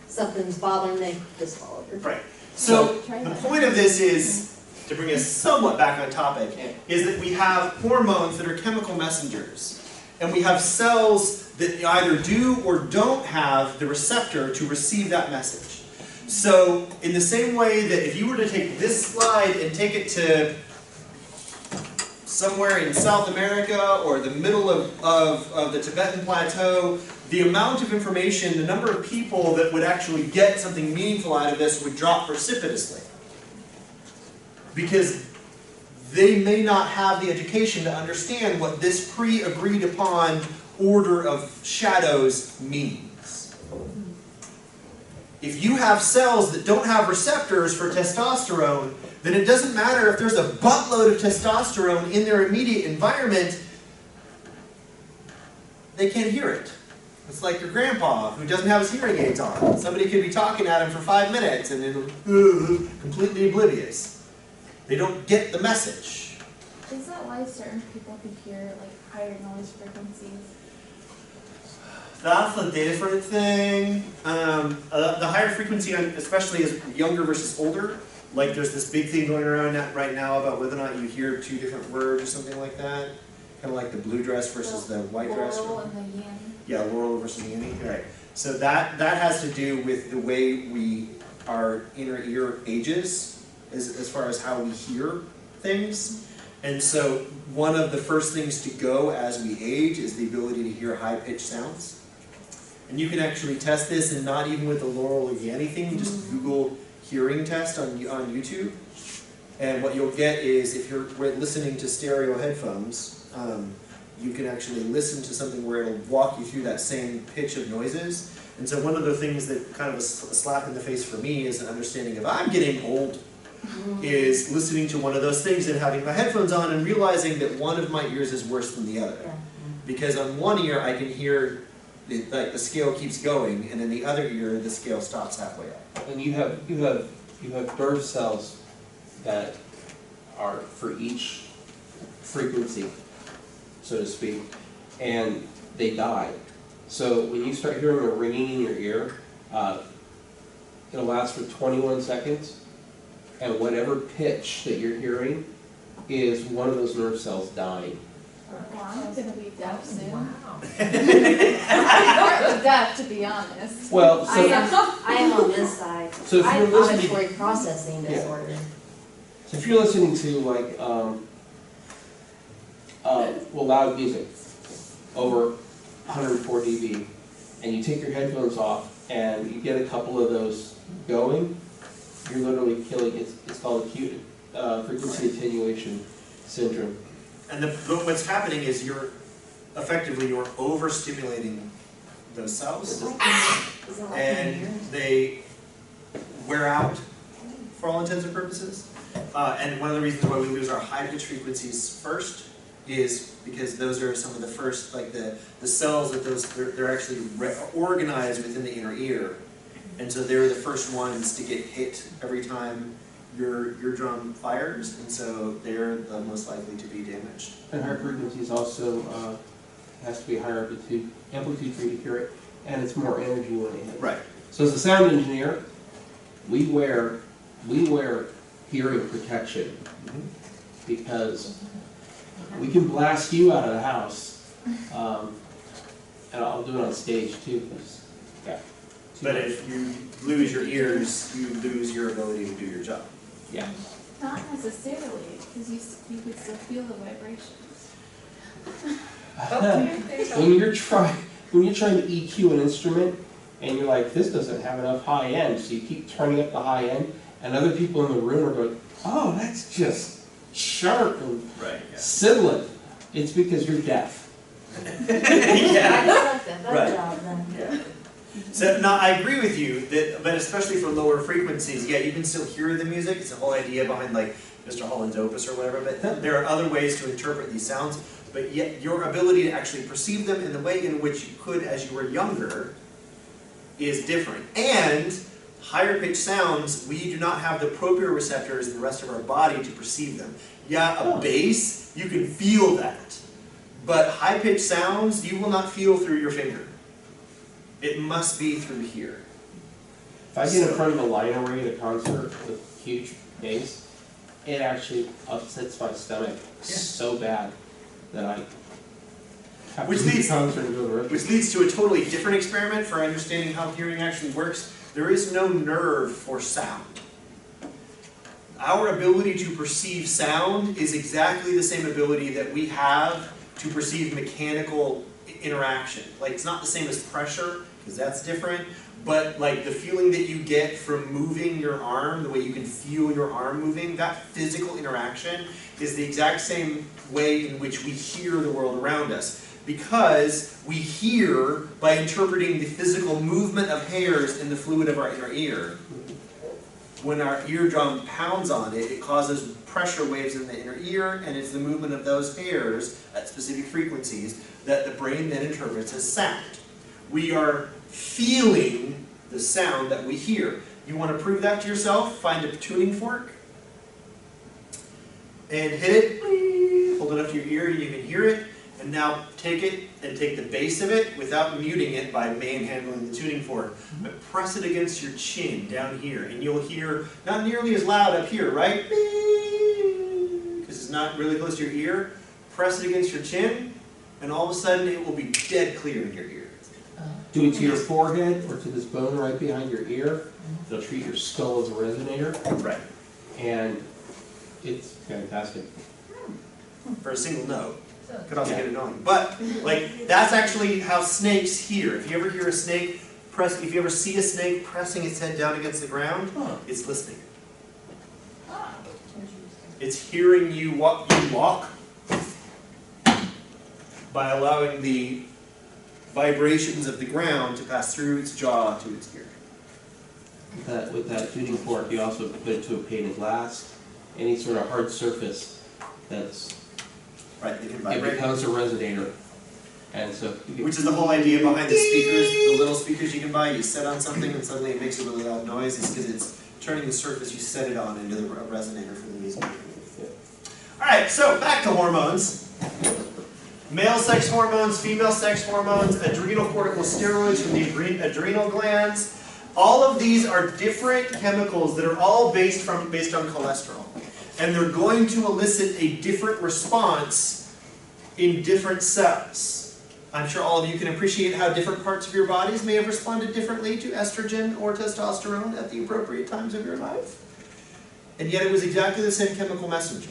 something's bothering them, they just fall over. Right. So the point of this is, to bring us somewhat back on topic, is that we have hormones that are chemical messengers. And we have cells that either do or don't have the receptor to receive that message. So in the same way that if you were to take this slide and take it to somewhere in South America or the middle of the Tibetan Plateau, the amount of information, the number of people that would actually get something meaningful out of this would drop precipitously. Because they may not have the education to understand what this pre-agreed upon order of shadows means. If you have cells that don't have receptors for testosterone, then it doesn't matter if there's a buttload of testosterone in their immediate environment, they can't hear it. It's like your grandpa who doesn't have his hearing aids on. Somebody could be talking at him for 5 minutes and then completely oblivious. They don't get the message. Is that why certain people can hear like higher noise frequencies? That's a different thing. The higher frequency, especially as younger versus older, like there's this big thing going around right now about whether or not you hear 2 different words or something like that. Kind of like the blue dress versus the white dress. Laurel and the Yanny. Yeah, Laurel versus Yanny. Right. So that has to do with the way our inner ear ages, as far as how we hear things. And so one of the first things to go as we age is the ability to hear high-pitched sounds. And you can actually test this, and not even with the Laurel or Yanny thing, just Google hearing test on YouTube. And what you'll get is, if you're listening to stereo headphones, you can actually listen to something where it'll walk you through that same pitch of noises. And so one of the things that kind of a slap in the face for me is an understanding of I'm getting old, is listening to one of those things and having my headphones on and realizing that one of my ears is worse than the other. Yeah. Because on one ear I can hear like the scale keeps going, and in the other ear the scale stops halfway up. And you have birth cells that are for each frequency, so to speak, and they die. So when you start hearing a ringing in your ear, it'll last for 21 seconds, and whatever pitch that you're hearing is one of those nerve cells dying. Well, I'm gonna be deaf soon. Wow. I'm deaf, to be honest. Well, I am on this side. So if I you're have listening- auditory processing Yeah. disorder. so if you're listening to like loud music over 104 dB, and you take your headphones off and you get a couple of those going, you're literally killing. It's called acute frequency attenuation syndrome. And what's happening is you're overstimulating those cells, Is it like and in here? they wear out for all intents and purposes. And one of the reasons why we lose our high pitch frequencies first is because those are some of the first, like the cells that they're actually organized within the inner ear. And so they're the first ones to get hit every time your eardrum fires, and so they're the most likely to be damaged. And higher frequencies also has to be higher amplitude for you to hear it, and it's more energy when it hits. Right. So as a sound engineer, we wear hearing protection because we can blast you out of the house, and I'll do it on stage too. 'Cause, yeah. But if you lose your ears, you lose your ability to do your job. Yeah. Not necessarily, because you could still feel the vibrations. When you're trying to EQ an instrument and you're like, this doesn't have enough high end, so you keep turning up the high end, and other people in the room are going, oh, that's just sharp and Right. sibilant. It's because you're deaf. Yeah. That's a better Right. job then. Yeah. So, no, I agree with you that, but especially for lower frequencies, yeah, you can still hear the music. It's the whole idea behind like Mr. Holland's opus or whatever. But there are other ways to interpret these sounds. But yet, your ability to actually perceive them in the way in which you could as you were younger is different. And higher pitched sounds, we do not have the proprioceptors in the rest of our body to perceive them. Yeah, a bass, you can feel that. But high pitched sounds, you will not feel through your finger. It must be through here. If I get in front of a line array at a concert with huge bass, it actually upsets my stomach so bad that I have Which to leave leads- the concert and go to the restroom. Which leads to a totally different experiment for understanding how hearing actually works. There is no nerve for sound. Our ability to perceive sound is exactly the same ability that we have to perceive mechanical interaction. Like, it's not the same as pressure, because that's different, but like the feeling that you get from moving your arm, the way you can feel your arm moving, that physical interaction is the exact same way in which we hear the world around us. Because we hear by interpreting the physical movement of hairs in the fluid of our inner ear. When our eardrum pounds on it, it causes pressure waves in the inner ear, and it's the movement of those hairs at specific frequencies that the brain then interprets as sound. We are feeling the sound that we hear. You want to prove that to yourself? Find a tuning fork and hit it. Hold it up to your ear, you can hear it. And now take it and take the base of it without muting it by manhandling the tuning fork. But press it against your chin down here, and you'll hear not nearly as loud up here, right? Because it's not really close to your ear. Press it against your chin, and all of a sudden it will be dead clear in your ear. Do it to your forehead or to this bone right behind your ear. It'll treat your skull as a resonator, Right. and it's fantastic. For a single note. Could also get annoying. But like that's actually how snakes hear. If you ever hear a snake if you ever see a snake pressing its head down against the ground, it's listening. It's hearing you walk by allowing the vibrations of the ground to pass through its jaw to its ear. With that tuning fork, you also put it to a pane of glass, any sort of hard surface that's Right, they can it vibrate. becomes a resonator. And so Which is the whole idea behind the speakers, the little speakers you can buy. You set on something and suddenly it makes a really loud noise. It's because it's turning the surface you set it on into the resonator for the music. Alright, so back to hormones. Male sex hormones, female sex hormones, adrenal corticosteroids from the adrenal glands. All of these are different chemicals that are all based on cholesterol. And they're going to elicit a different response in different cells. I'm sure all of you can appreciate how different parts of your bodies may have responded differently to estrogen or testosterone at the appropriate times of your life. And yet it was exactly the same chemical messenger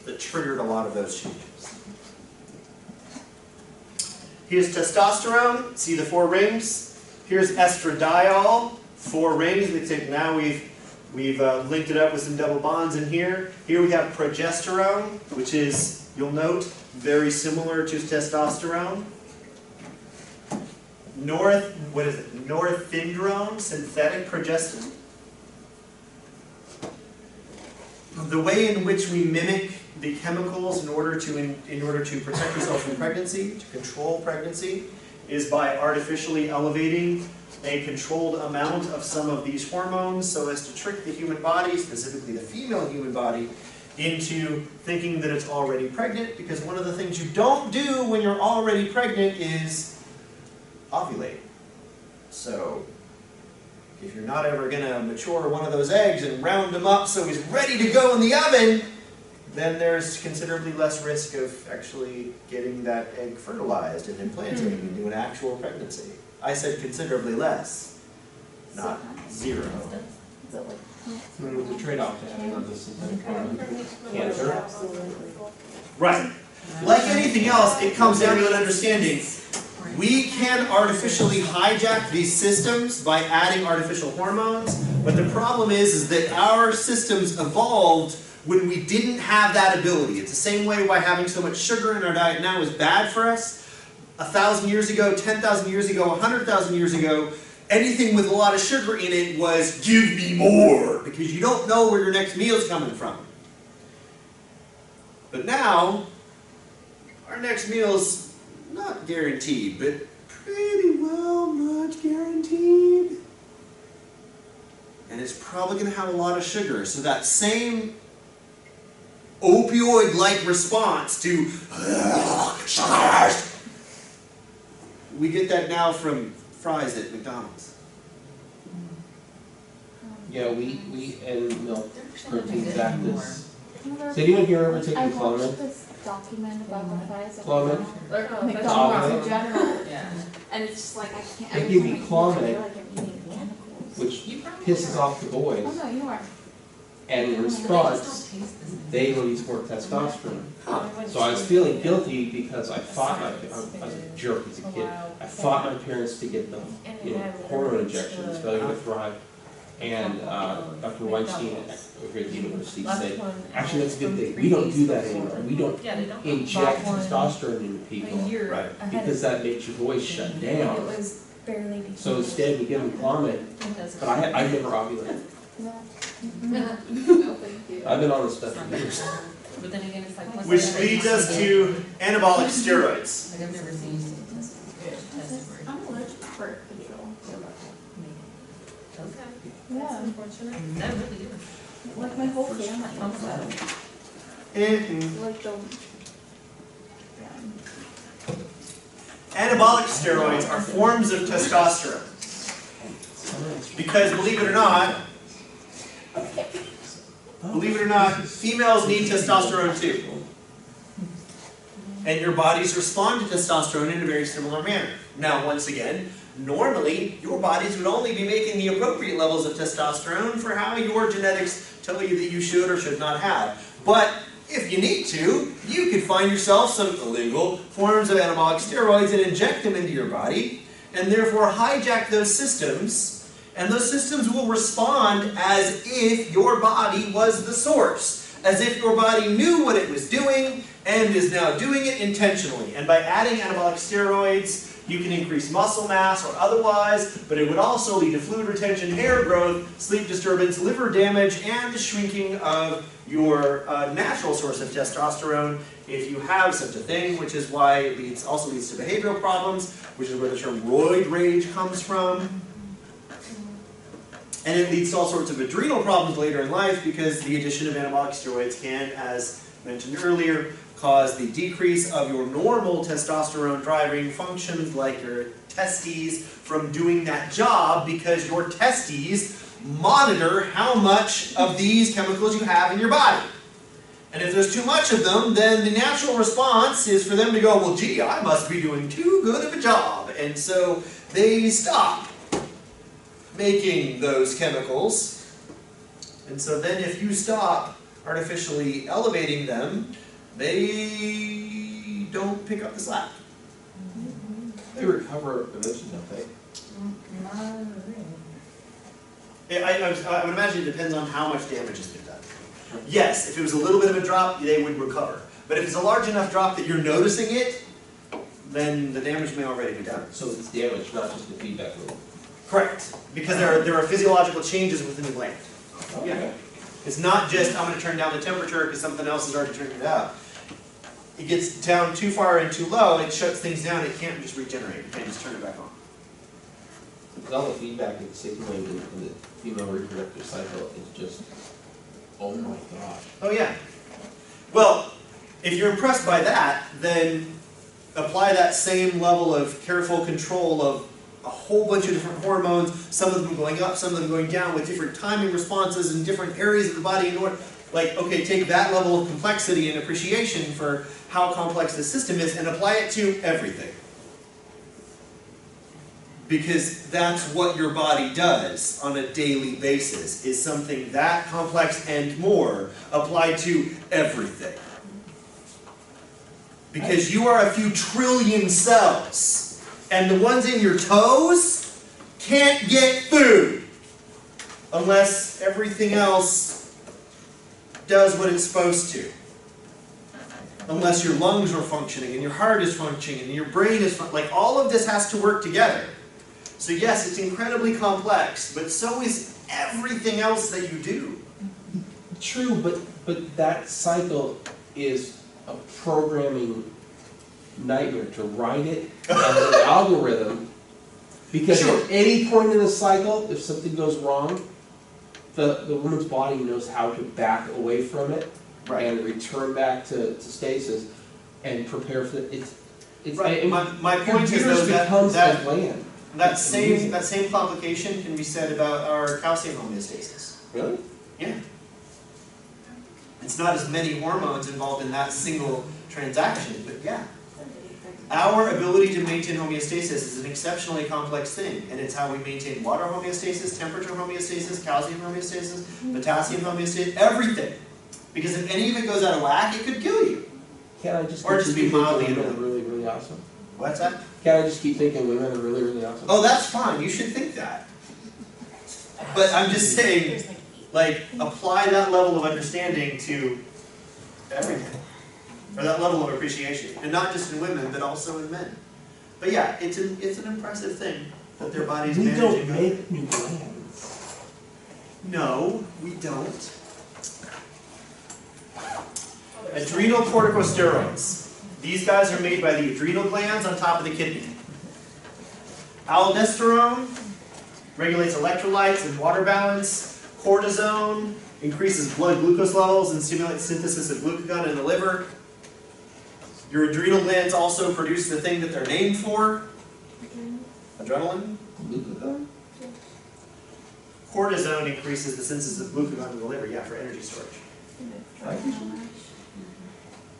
that triggered a lot of those changes. Here's testosterone, see the 4 rings? Here's estradiol, 4 rings. We think now we've linked it up with some double bonds in here. Here we have progesterone, which is, you'll note, very similar to testosterone. Norethindrone, synthetic progesterone. The way in which we mimic the chemicals in order to protect yourself from pregnancy, to control pregnancy, is by artificially elevating a controlled amount of some of these hormones so as to trick the human body, specifically the female human body, into thinking that it's already pregnant, because one of the things you don't do when you're already pregnant is ovulate. So if you're not ever going to mature one of those eggs and round him up so he's ready to go in the oven, then there's considerably less risk of actually getting that egg fertilized and implanted into an actual pregnancy. I said considerably less, not zero. There's a trade-off to having other synthetic hormone. Cancer. Right. Like anything else, it comes down to an understanding. We can artificially hijack these systems by adding artificial hormones, but the problem is that our systems evolved when we didn't have that ability. It's the same way why having so much sugar in our diet now is bad for us. 1,000 years ago, 10,000 years ago, 100,000 years ago, anything with a lot of sugar in it was, give me more, because you don't know where your next meal's coming from. But now, our next meal's not guaranteed, but pretty well much guaranteed. And it's probably going to have a lot of sugar. So that same opioid-like response to sugars, we get that now from fries at McDonald's. Yeah, wheat and milk proteins act this. Has anyone here ever taken I watched Clomid? this document about the fries. Clomid? Or McDonald's in general. Yeah. And it's just like, I can't. They every give time you I eat it, I Clomid, feel like I'm eating chemicals. which You probably pisses are. off the boys. Oh, no, you are. And in They just response, don't taste the same. they release more testosterone. So I was feeling guilty because I fought I was a jerk as a kid. I fought my parents to get the hormone injections, failure to thrive. And Dr. Weinstein over at the university said, actually that's a good thing. We don't do that anymore. We don't Yeah, they don't. inject testosterone into people Right. because that makes your voice shut It down. was barely. So instead we give them Clomid, but I never ovulated. No, thank you. I've been on this stuff for years. But then again, it's like. once Which they- leads us to anabolic steroids. Like I've never seen test where. I'm allergic to birth control. Okay. Yeah, Unfortunate. That really is. like my whole family. Pumps out. Like the. Anabolic steroids are forms of testosterone. Because believe it or not, females need testosterone too. And your bodies respond to testosterone in a very similar manner. Now, once again, normally your bodies would only be making the appropriate levels of testosterone for how your genetics tell you that you should or should not have. But if you need to, you could find yourself some illegal forms of anabolic steroids and inject them into your body, and therefore hijack those systems. And those systems will respond as if your body was the source, as if your body knew what it was doing and is now doing it intentionally. And by adding anabolic steroids, you can increase muscle mass or otherwise, but it would also lead to fluid retention, hair growth, sleep disturbance, liver damage, and the shrinking of your natural source of testosterone if you have such a thing, which is why it also leads to behavioral problems, which is where the term roid rage comes from. And it leads to all sorts of adrenal problems later in life because the addition of anabolic steroids can, as mentioned earlier, cause the decrease of your normal testosterone driving functions like your testes from doing that job because your testes monitor how much of these chemicals you have in your body. And if there's too much of them, then the natural response is for them to go, well, gee, I must be doing too good of a job. And so they stop making those chemicals. And so then if you stop artificially elevating them, they don't pick up the slack. They recover eventually, don't they? I would imagine it depends on how much damage has been done. Yes, if it was a little bit of a drop, they would recover. But if it's a large enough drop that you're noticing it, then the damage may already be done. So it's damage, not just the feedback loop. Correct. Because there are physiological changes within the gland. Okay. It's not just, I'm gonna turn down the temperature because something else has already turned it up. It gets down too far and too low, it shuts things down, it can't just regenerate, it can't just turn it back on. Because all the feedback it's signaling in the female reproductive cycle is just, oh my gosh. Oh yeah. Well, if you're impressed by that, then apply that same level of careful control of a whole bunch of different hormones, some of them going up, some of them going down with different timing responses in different areas of the body in order. Like, okay, take that level of complexity and appreciation for how complex the system is and apply it to everything. Because that's what your body does on a daily basis, is something that complex and more applied to everything. Because you are a few trillion cells, and the ones in your toes can't get food unless everything else does what it's supposed to. Unless your lungs are functioning, and your heart is functioning, and your brain is functioning. Like, all of this has to work together. So yes, it's incredibly complex, but so is everything else that you do. True, but that cycle is a programming nightmare to write it as an algorithm, because Sure. at any point in the cycle, if something goes wrong, the woman's body knows how to back away from it and return back to stasis and prepare for it. It's Right. I mean, My point is computers though becomes that a gland. that same complication can be said about our calcium homeostasis. Really? Yeah. It's not as many hormones involved in that single transaction, but yeah. Our ability to maintain homeostasis is an exceptionally complex thing, and it's how we maintain water homeostasis, temperature homeostasis, calcium homeostasis, potassium homeostasis, everything. Because if any of it goes out of whack, it could kill you. Can't I just Or just be mildly women are annoying. really, really awesome? What's that? Can't I just keep thinking women are really, really awesome? Oh, that's fine. You should think that. But I'm just saying, like, apply that level of understanding to everything. Or that level of appreciation. And not just in women, but also in men. But yeah, it's an impressive thing that their bodies We manage. don't make new glands. No, we don't. Adrenal corticosteroids. These guys are made by the adrenal glands on top of the kidney. Aldosterone regulates electrolytes and water balance. Cortisone increases blood glucose levels and stimulates synthesis of glucagon in the liver. Your adrenal glands also produce the thing that they're named for. Adrenaline? Glucagon? Cortisone increases the synthesis of glucagon in the liver, yeah, for energy storage.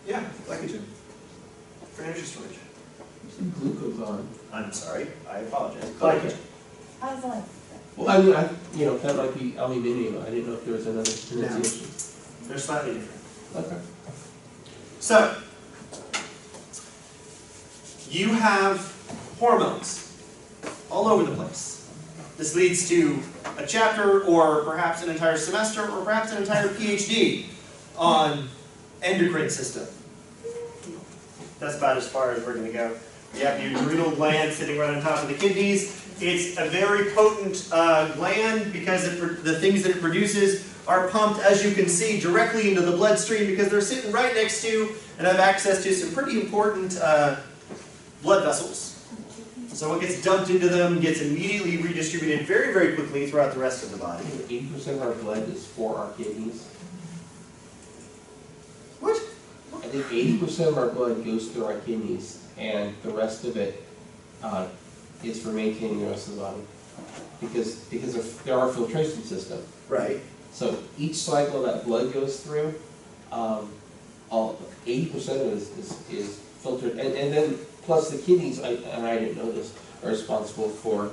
Yeah, glycogen. For energy storage. Glucagon. I'm sorry, I apologize. Glycogen. I was like, Well, I mean, that might be aluminium. I didn't know if there was another pronunciation. They're slightly different. Okay. So, you have hormones all over the place. This leads to a chapter, or perhaps an entire semester, or perhaps an entire PhD on endocrine system. That's about as far as we're going to go. You have the adrenal gland sitting right on top of the kidneys. It's a very potent gland because the things that it produces are pumped, as you can see, directly into the bloodstream because they're sitting right next to and have access to some pretty important blood vessels. So what gets dumped into them gets immediately redistributed very, very quickly throughout the rest of the body. 80% of our blood is for our kidneys. What? I think 80% of our blood goes through our kidneys, and the rest of it is for maintaining the rest of the body. Because there are filtration system. Right. So each cycle that blood goes through, 80% of it is filtered, and then plus the kidneys, and I didn't know this, are responsible for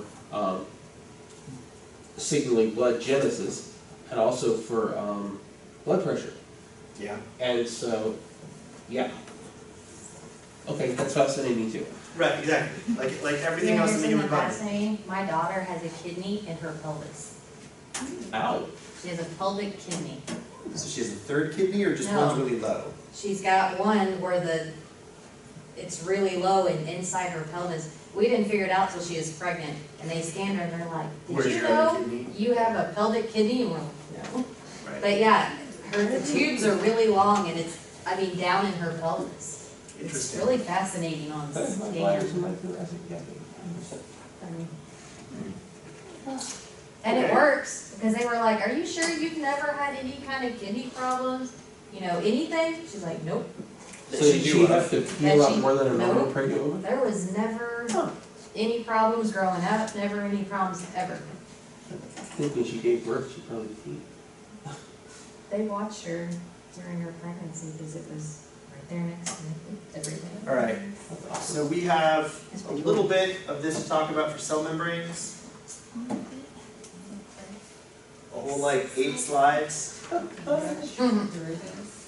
signaling blood genesis and also for blood pressure. Yeah. And so, yeah. Okay, that's fascinating too. Right, exactly. Like everything else in the human body. fascinating? My daughter has a kidney in her pelvis. Ow. She has a pelvic kidney. So she has a third kidney, or just No. one's really low? She's got one where it's really low and inside her pelvis. We didn't figure it out till she was pregnant, and they scanned her and they're like, Where's did you your other know kidney? you have a pelvic kidney? And we're like, no. Right. But yeah, the tubes are really long and it's, I mean, down in her pelvis. It's Interesting. really fascinating on scan. And it Okay. works, because they were like, are you sure you've never had any kind of kidney problems? You know, anything? She's like, nope. So did she have to peel That out she- more than a normal Nope. pregnant woman? There was never any problems growing up, never any problems ever. I think when she gave birth, she probably peed. They watched her during her pregnancy because it was right there next to everything. All right, That's awesome. so we have a little bit of this to talk about for cell membranes. A whole like 8 slides. Mhm. There it is.